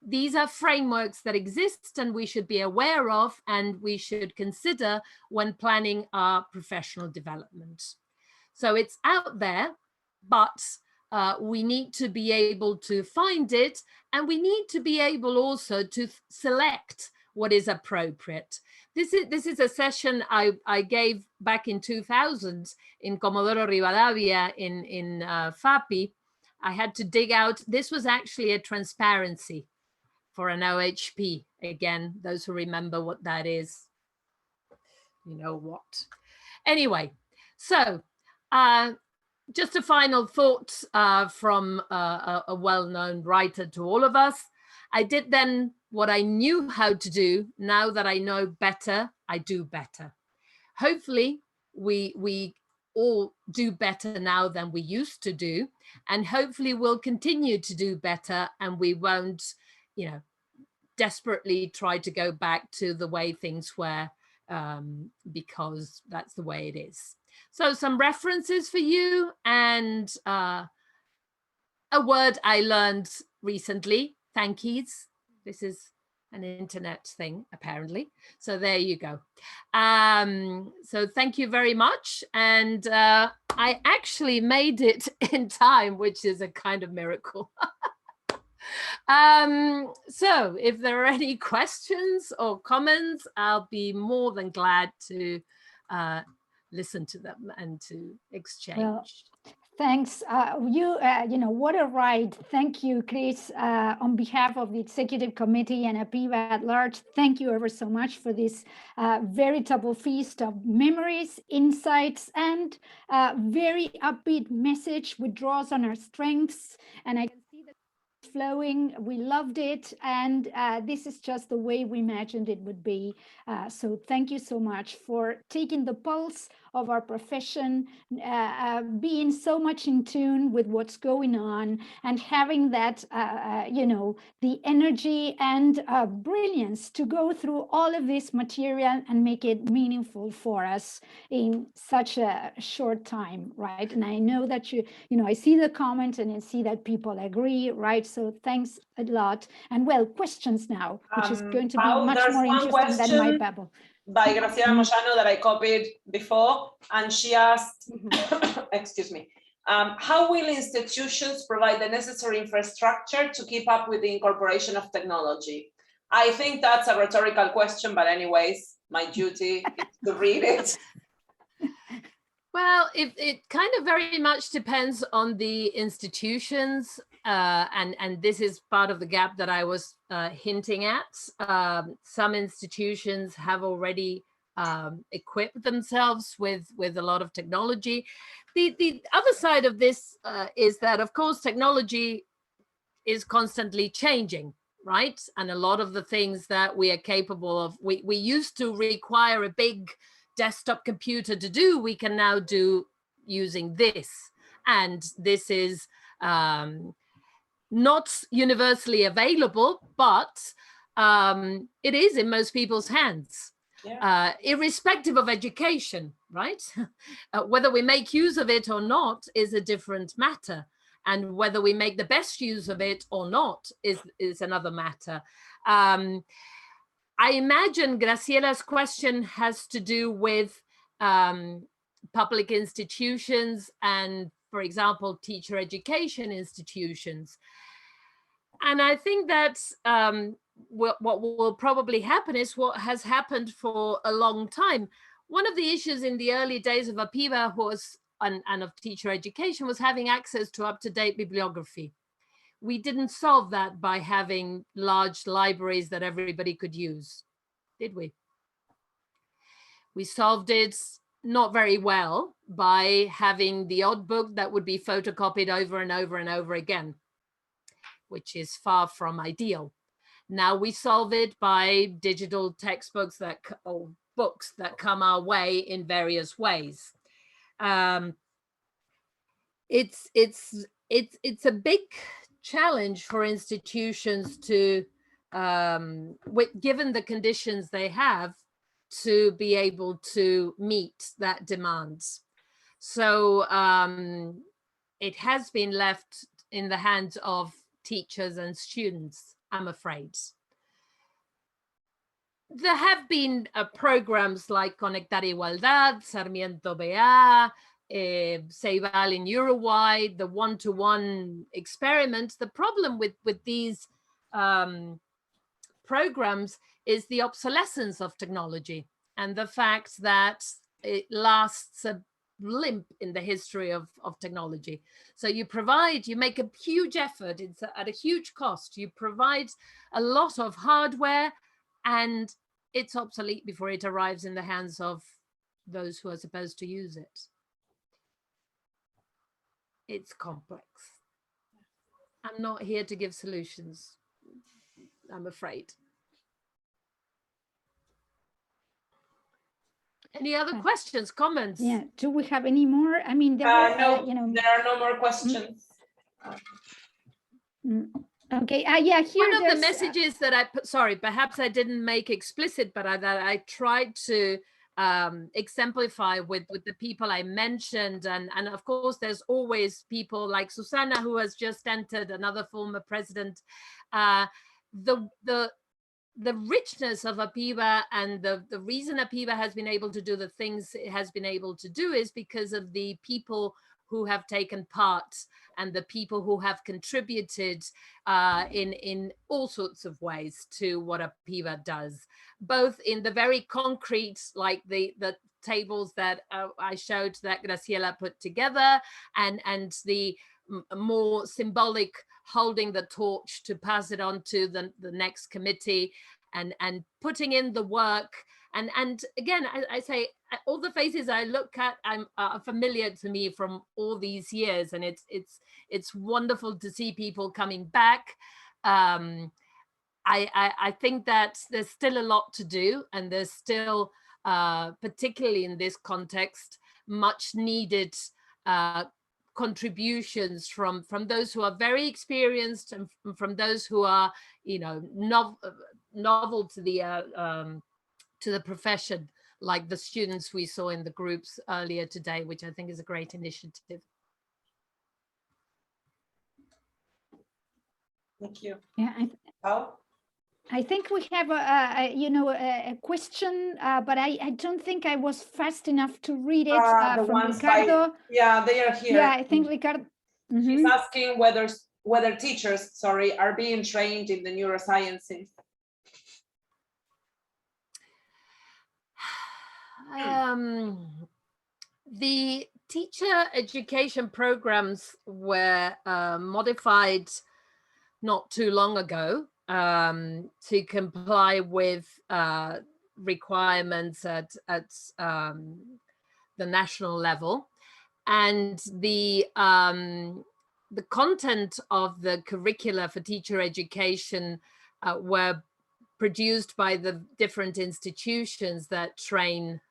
these are frameworks that exist and we should be aware of and we should consider when planning our professional development. So it's out there, but we need to be able to find it, and we need to be able also to select what is appropriate. This is a session I gave back in 2000 in Comodoro Rivadavia in FAPI. I had to dig out, this was actually a transparency for an OHP. Again, those who remember what that is, you know what. Anyway, so just a final thought from a well-known writer to all of us. I did then what I knew how to do. Now that I know better, I do better. Hopefully, we all do better now than we used to do, and hopefully we'll continue to do better, and we won't, you know, desperately try to go back to the way things were, because that's the way it is. So some references for you, and a word I learned recently, thankies. This is an internet thing, apparently. So there you go. So thank you very much. And I actually made it in time, which is a kind of miracle. So if there are any questions or comments, I'll be more than glad to listen to them and to exchange. Well, thanks. You know, what a ride. Thank you, Chris, on behalf of the Executive Committee and APIBA at large. Thank you ever so much for this veritable feast of memories, insights, and very upbeat message which draws on our strengths. And I can see that it's flowing. We loved it. And this is just the way we imagined it would be. So thank you so much for taking the pulse of our profession, being so much in tune with what's going on, and having that, you know, the energy and brilliance to go through all of this material and make it meaningful for us in such a short time, right? And I know that you know, I see the comments and I see that people agree, right? So thanks a lot. And well, questions now, which is going to be much more interesting than my babble. By Graciela Moyano that I copied before, and she asked, excuse me, how will institutions provide the necessary infrastructure to keep up with the incorporation of technology? I think that's a rhetorical question, but anyways, my duty is to read it. Well, it kind of very much depends on the institutions, and this is part of the gap that I was hinting at. Some institutions have already equipped themselves with a lot of technology. The other side of this is that, of course, technology is constantly changing, right? And a lot of the things that we are capable of, we used to require a big desktop computer to do, we can now do using this. And this is not universally available, but it is in most people's hands, yeah. Irrespective of education, right? Whether we make use of it or not is a different matter. And whether we make the best use of it or not is another matter. I imagine Graciela's question has to do with public institutions and, for example, teacher education institutions. And I think that what will probably happen is what has happened for a long time. One of the issues in the early days of APIBA was, and of teacher education, was having access to up-to-date bibliography. We didn't solve that by having large libraries that everybody could use, did we? We solved it not very well by having the odd book that would be photocopied over and over and over again, which is far from ideal. Now we solve it by digital textbooks or books that come our way in various ways. It's a big challenge for institutions to, given the conditions they have, to be able to meet that demand. So it has been left in the hands of teachers and students I'm afraid. There have been programs like Conectar Igualdad, Sarmiento BA, Ceibal in Uruguay, the one-to-one experiments. The problem with these programs is the obsolescence of technology and the fact that it lasts a limp in the history of technology. So you make a huge effort, it's at a huge cost. You provide a lot of hardware and it's obsolete before it arrives in the hands of those who are supposed to use it. It's complex. I'm not here to give solutions, I'm afraid. Any other questions, comments? Yeah, do we have any more? I mean, there were, no, there are no more questions. Okay, yeah, here one of the messages that I put, sorry, perhaps I didn't make explicit, but that I tried to exemplify with the people I mentioned, and of course there's always people like Susana, who has just entered, another former president. The richness of APIBA and the reason APIBA has been able to do the things it has been able to do is because of the people who have taken part and the people who have contributed in all sorts of ways to what APIBA does, both in the very concrete, like the tables that I showed that Graciela put together, and the more symbolic holding the torch to pass it on to the next committee, and putting in the work. And again, I say, all the faces I look at are familiar to me from all these years, and it's wonderful to see people coming back. I think that there's still a lot to do, and there's still, particularly in this context, much needed contributions from those who are very experienced and from those who are, novel to the profession, like the students we saw in the groups earlier today, which I think is a great initiative. Thank you. Yeah. I think we have a question, but I don't think I was fast enough to read it from Ricardo. Yeah, they are here. Yeah, I think Ricardo. He's asking whether teachers, are being trained in the neurosciences. The teacher education programs were modified not too long ago to comply with requirements at the national level, and the content of the curricula for teacher education were produced by the different institutions that train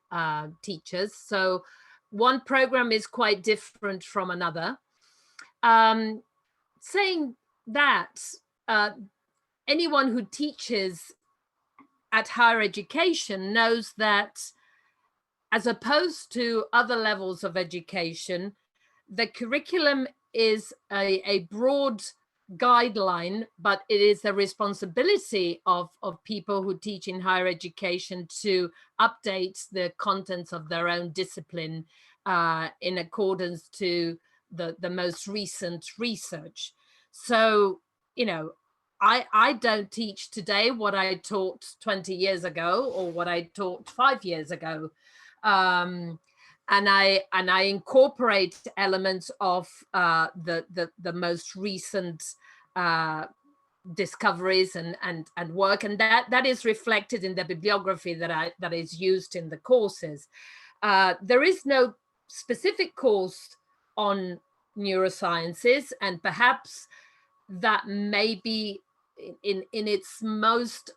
teachers. So one program is quite different from another. Saying that, anyone who teaches at higher education knows that, as opposed to other levels of education, the curriculum is a broad guideline, but it is the responsibility of people who teach in higher education to update the contents of their own discipline in accordance to the most recent research. So, I don't teach today what I taught 20 years ago or what I taught 5 years ago. And I incorporate elements of the most recent discoveries and work, and that is reflected in the bibliography that is used in the courses. There is no specific course on neurosciences, and perhaps that may be in its most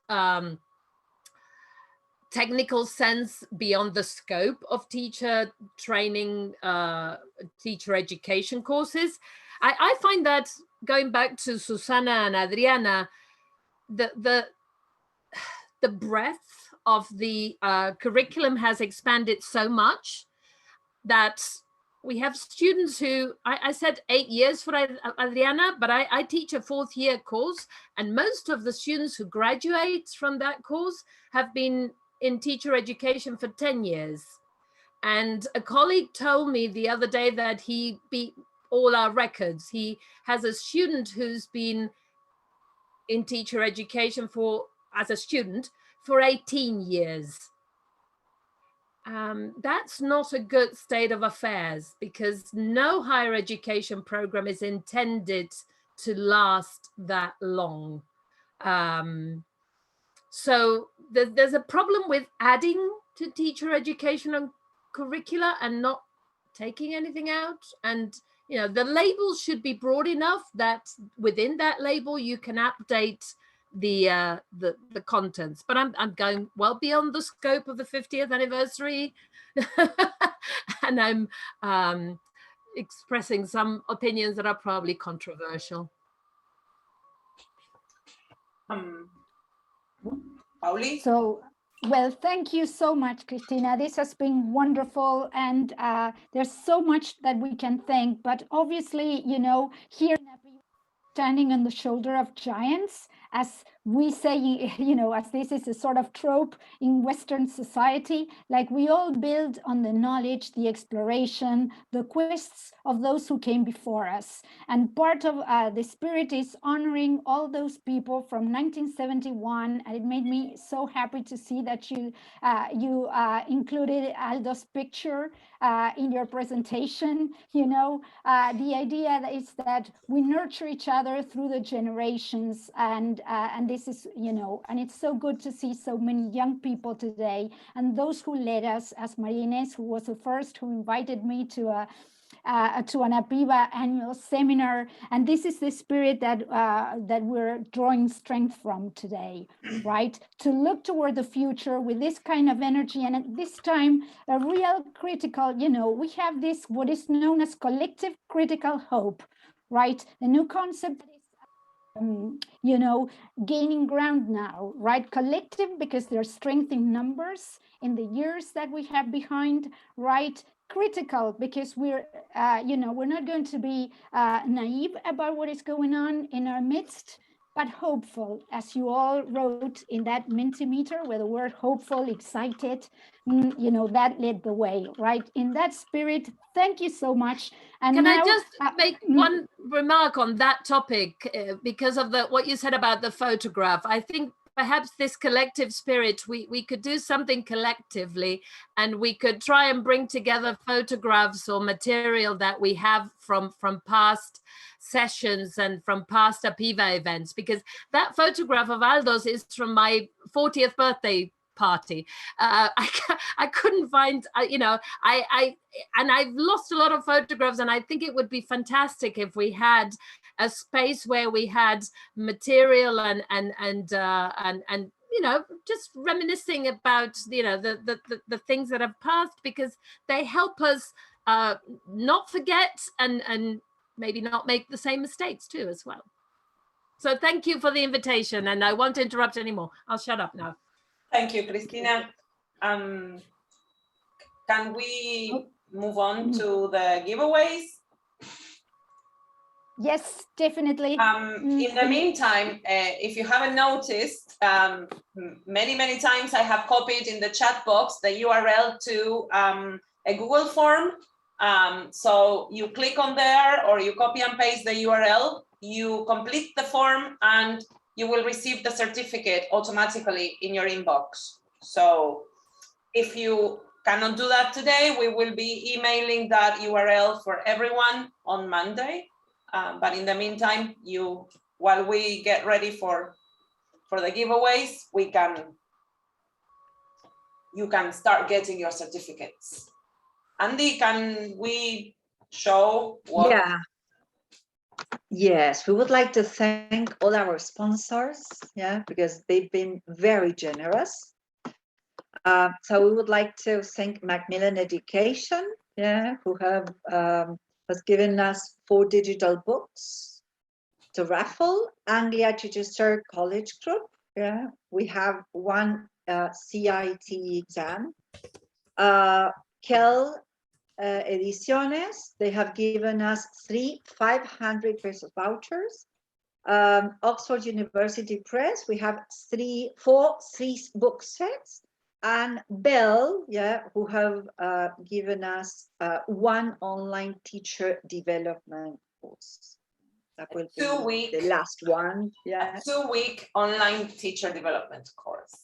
technical sense beyond the scope of teacher training, teacher education courses. I find that, going back to Susana and Adriana, the breadth of the curriculum has expanded so much that we have students who, I said 8 years for Adriana, but I teach a 4th year course, and most of the students who graduate from that course have been in teacher education for 10 years. And a colleague told me the other day that he beat all our records. He has a student who's been in teacher education as a student for 18 years. That's not a good state of affairs, because no higher education program is intended to last that long. So there's a problem with adding to teacher education and curricula and not taking anything out. And the label should be broad enough that within that label you can update the contents. But I'm going well beyond the scope of the 50th anniversary, and I'm expressing some opinions that are probably controversial. Pauli? So, well, thank you so much, Cristina. This has been wonderful, and there's so much that we can thank. But obviously, here standing on the shoulder of giants, as we say, as this is a sort of trope in Western society, like we all build on the knowledge, the exploration, the quests of those who came before us. And part of the spirit is honoring all those people from 1971. And it made me so happy to see that you included Aldo's picture in your presentation. The idea is that we nurture each other through the generations, and this is, and it's so good to see so many young people today, and those who led us, as Maria Inés, who was the first who invited me to an APIBA annual seminar. And this is the spirit that we're drawing strength from today, right? To look toward the future with this kind of energy, and at this time, a real critical, we have this, what is known as collective critical hope, right? The new concept is, gaining ground now, right? Collective, because there's strength in numbers in the years that we have behind, right? Critical, because we're not going to be naive about what is going on in our midst, but hopeful, as you all wrote in that Mentimeter, where the word hopeful, excited, that led the way, right? In that spirit, thank you so much. And can now, I just make one remark on that topic, because of what you said about the photograph? I think perhaps this collective spirit, we could do something collectively, and we could try and bring together photographs or material that we have from past sessions and from past APIBA events, because that photograph of Aldo's is from my 40th birthday party. I couldn't find, and I've lost a lot of photographs, and I think it would be fantastic if we had a space where we had material and just reminiscing about the things that have passed, because they help us not forget and maybe not make the same mistakes too as well. So thank you for the invitation, and I won't interrupt anymore. I'll shut up now. Thank you, Cristina. Can we move on to the giveaways? Yes, definitely. In the meantime, if you haven't noticed, many times I have copied in the chat box the URL to a Google form. So you click on there, or you copy and paste the URL, you complete the form, and you will receive the certificate automatically in your inbox. So if you cannot do that today, we will be emailing that URL for everyone on Monday. But in the meantime, while we get ready for the giveaways, you can start getting your certificates. Andy, can we show what? Yeah. Yes, we would like to thank all our sponsors, because they've been very generous. So we would like to thank Macmillan Education, who has given us 4 digital books to raffle. Anglia Chichester College Group, we have 1 CIT exam. Kell Ediciones, they have given us 3 500 pesos vouchers. Oxford University Press, we have 4 book sets, and Bell, who have given us 1 online teacher development course. That will be the last one. A 2-week online teacher development course.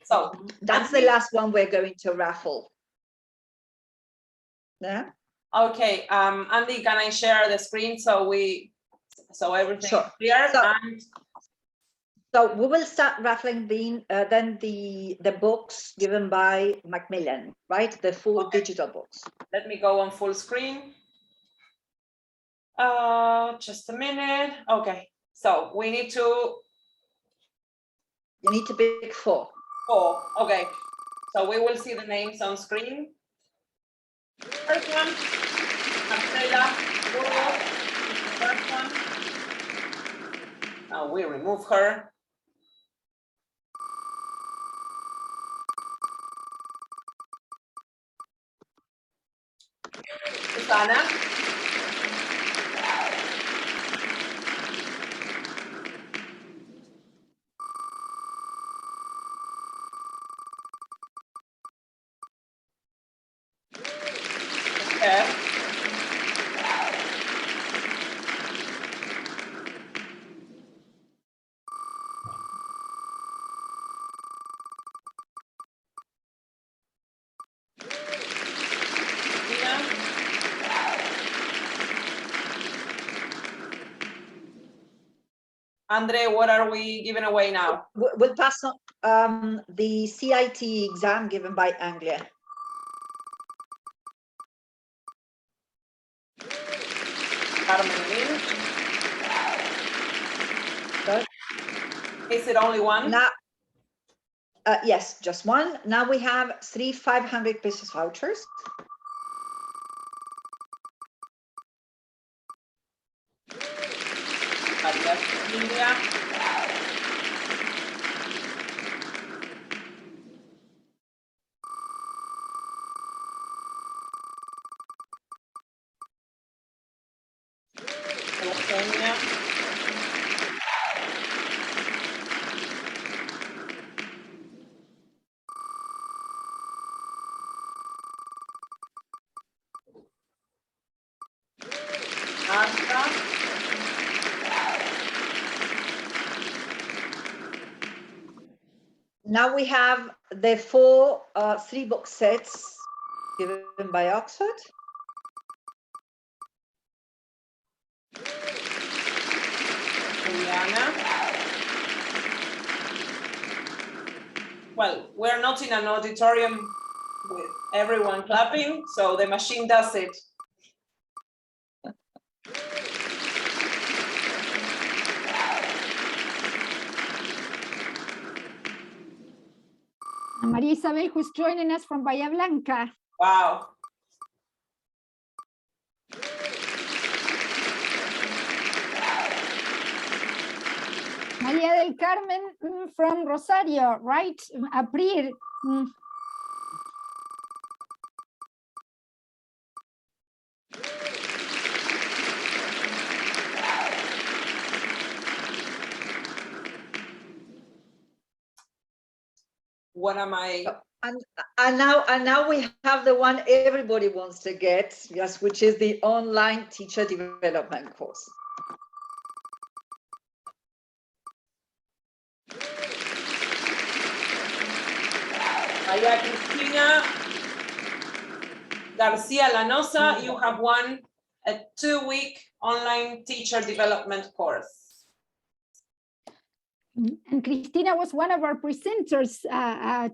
So that's the last one we're going to raffle. Yeah. Okay, Andy, can I share the screen so everything is clear? So we will start raffling then the books given by Macmillan, right? The full digital books. Let me go on full screen. Just a minute. Okay, so we need to. You need to pick 4. 4. Okay, so we will see the names on screen. First one, Marcela Burgos is the first one. Now we remove her. Susana. Okay. Andre, what are we giving away now? We'll pass on the CIT exam given by Anglia. Carmen Lynch. Is it only one? Now, yes, just one. Now we have 3 500 pesos vouchers. Maria Cecilia. Eugenia. Marta. Now we have the 4 3-book sets given by Oxford. Juliana. Well, we're not in an auditorium with everyone clapping, so the machine does it. Maria Isabel, who's joining us from Bahía Blanca. Wow. Maria del Carmen from Rosario, right? April. What am I? And now we have the one everybody wants to get, yes, which is the online teacher development course. Maria Cristina Garcia Lanosa, you have won a 2-week online teacher development course. And Cristina was one of our presenters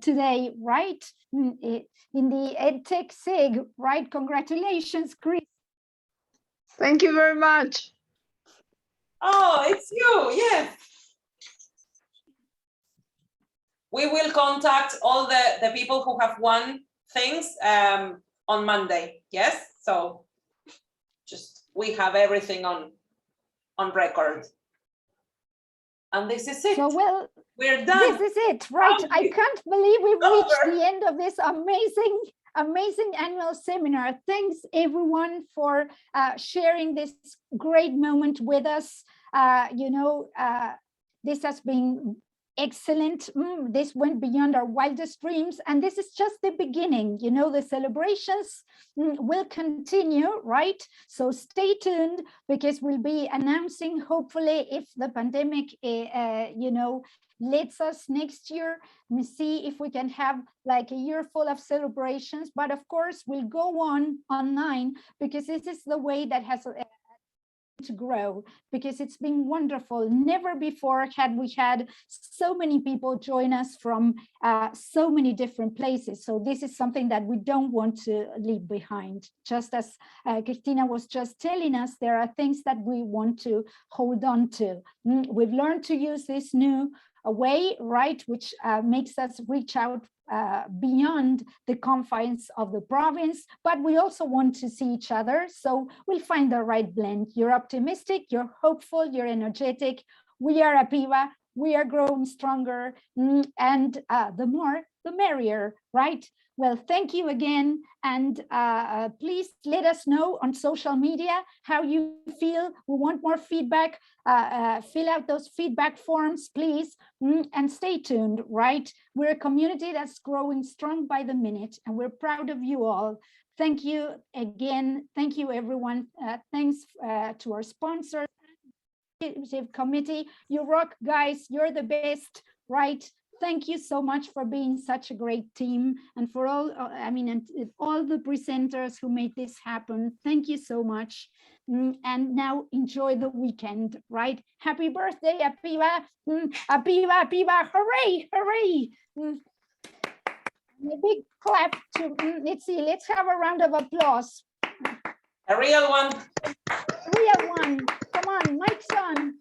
today, right? In the EdTech SIG, right? Congratulations, Chris. Thank you very much. Oh, it's you, yes. We will contact all the people who have won things on Monday, yes? So we have everything on record. And this is it. So, well, we're done. This is it, right? I can't believe we've reached the end of this amazing amazing annual seminar. Thanks everyone for sharing this great moment with us. This has been excellent. This went beyond our wildest dreams, and this is just the beginning. The celebrations will continue, right? So stay tuned, because we'll be announcing, hopefully, if the pandemic lets us next year, we see if we can have like a year full of celebrations. But of course, we'll go on online, because this is the way that has to grow, because it's been wonderful. Never before had we had so many people join us from so many different places. So this is something that we don't want to leave behind. Just as Cristina was just telling us, there are things that we want to hold on to. We've learned to use this new way, right, which makes us reach out beyond the confines of the province, but we also want to see each other. So we'll find the right blend. You're optimistic, you're hopeful, you're energetic. We are APIBA, we are growing stronger, and the more, the merrier, right? Well, thank you again. And please let us know on social media how you feel. We want more feedback. Fill out those feedback forms, please, and stay tuned, right? We're a community that's growing strong by the minute, and we're proud of you all. Thank you again. Thank you, everyone. Thanks to our sponsors, committee. You rock, guys. You're the best, right? Thank you so much for being such a great team, and for all, and all the presenters who made this happen. Thank you so much. And now enjoy the weekend, right? Happy birthday, APIBA. APIBA, APIBA, hooray, hooray. A big clap to, let's see, let's have a round of applause. A real one. Real one. Come on, mic's on.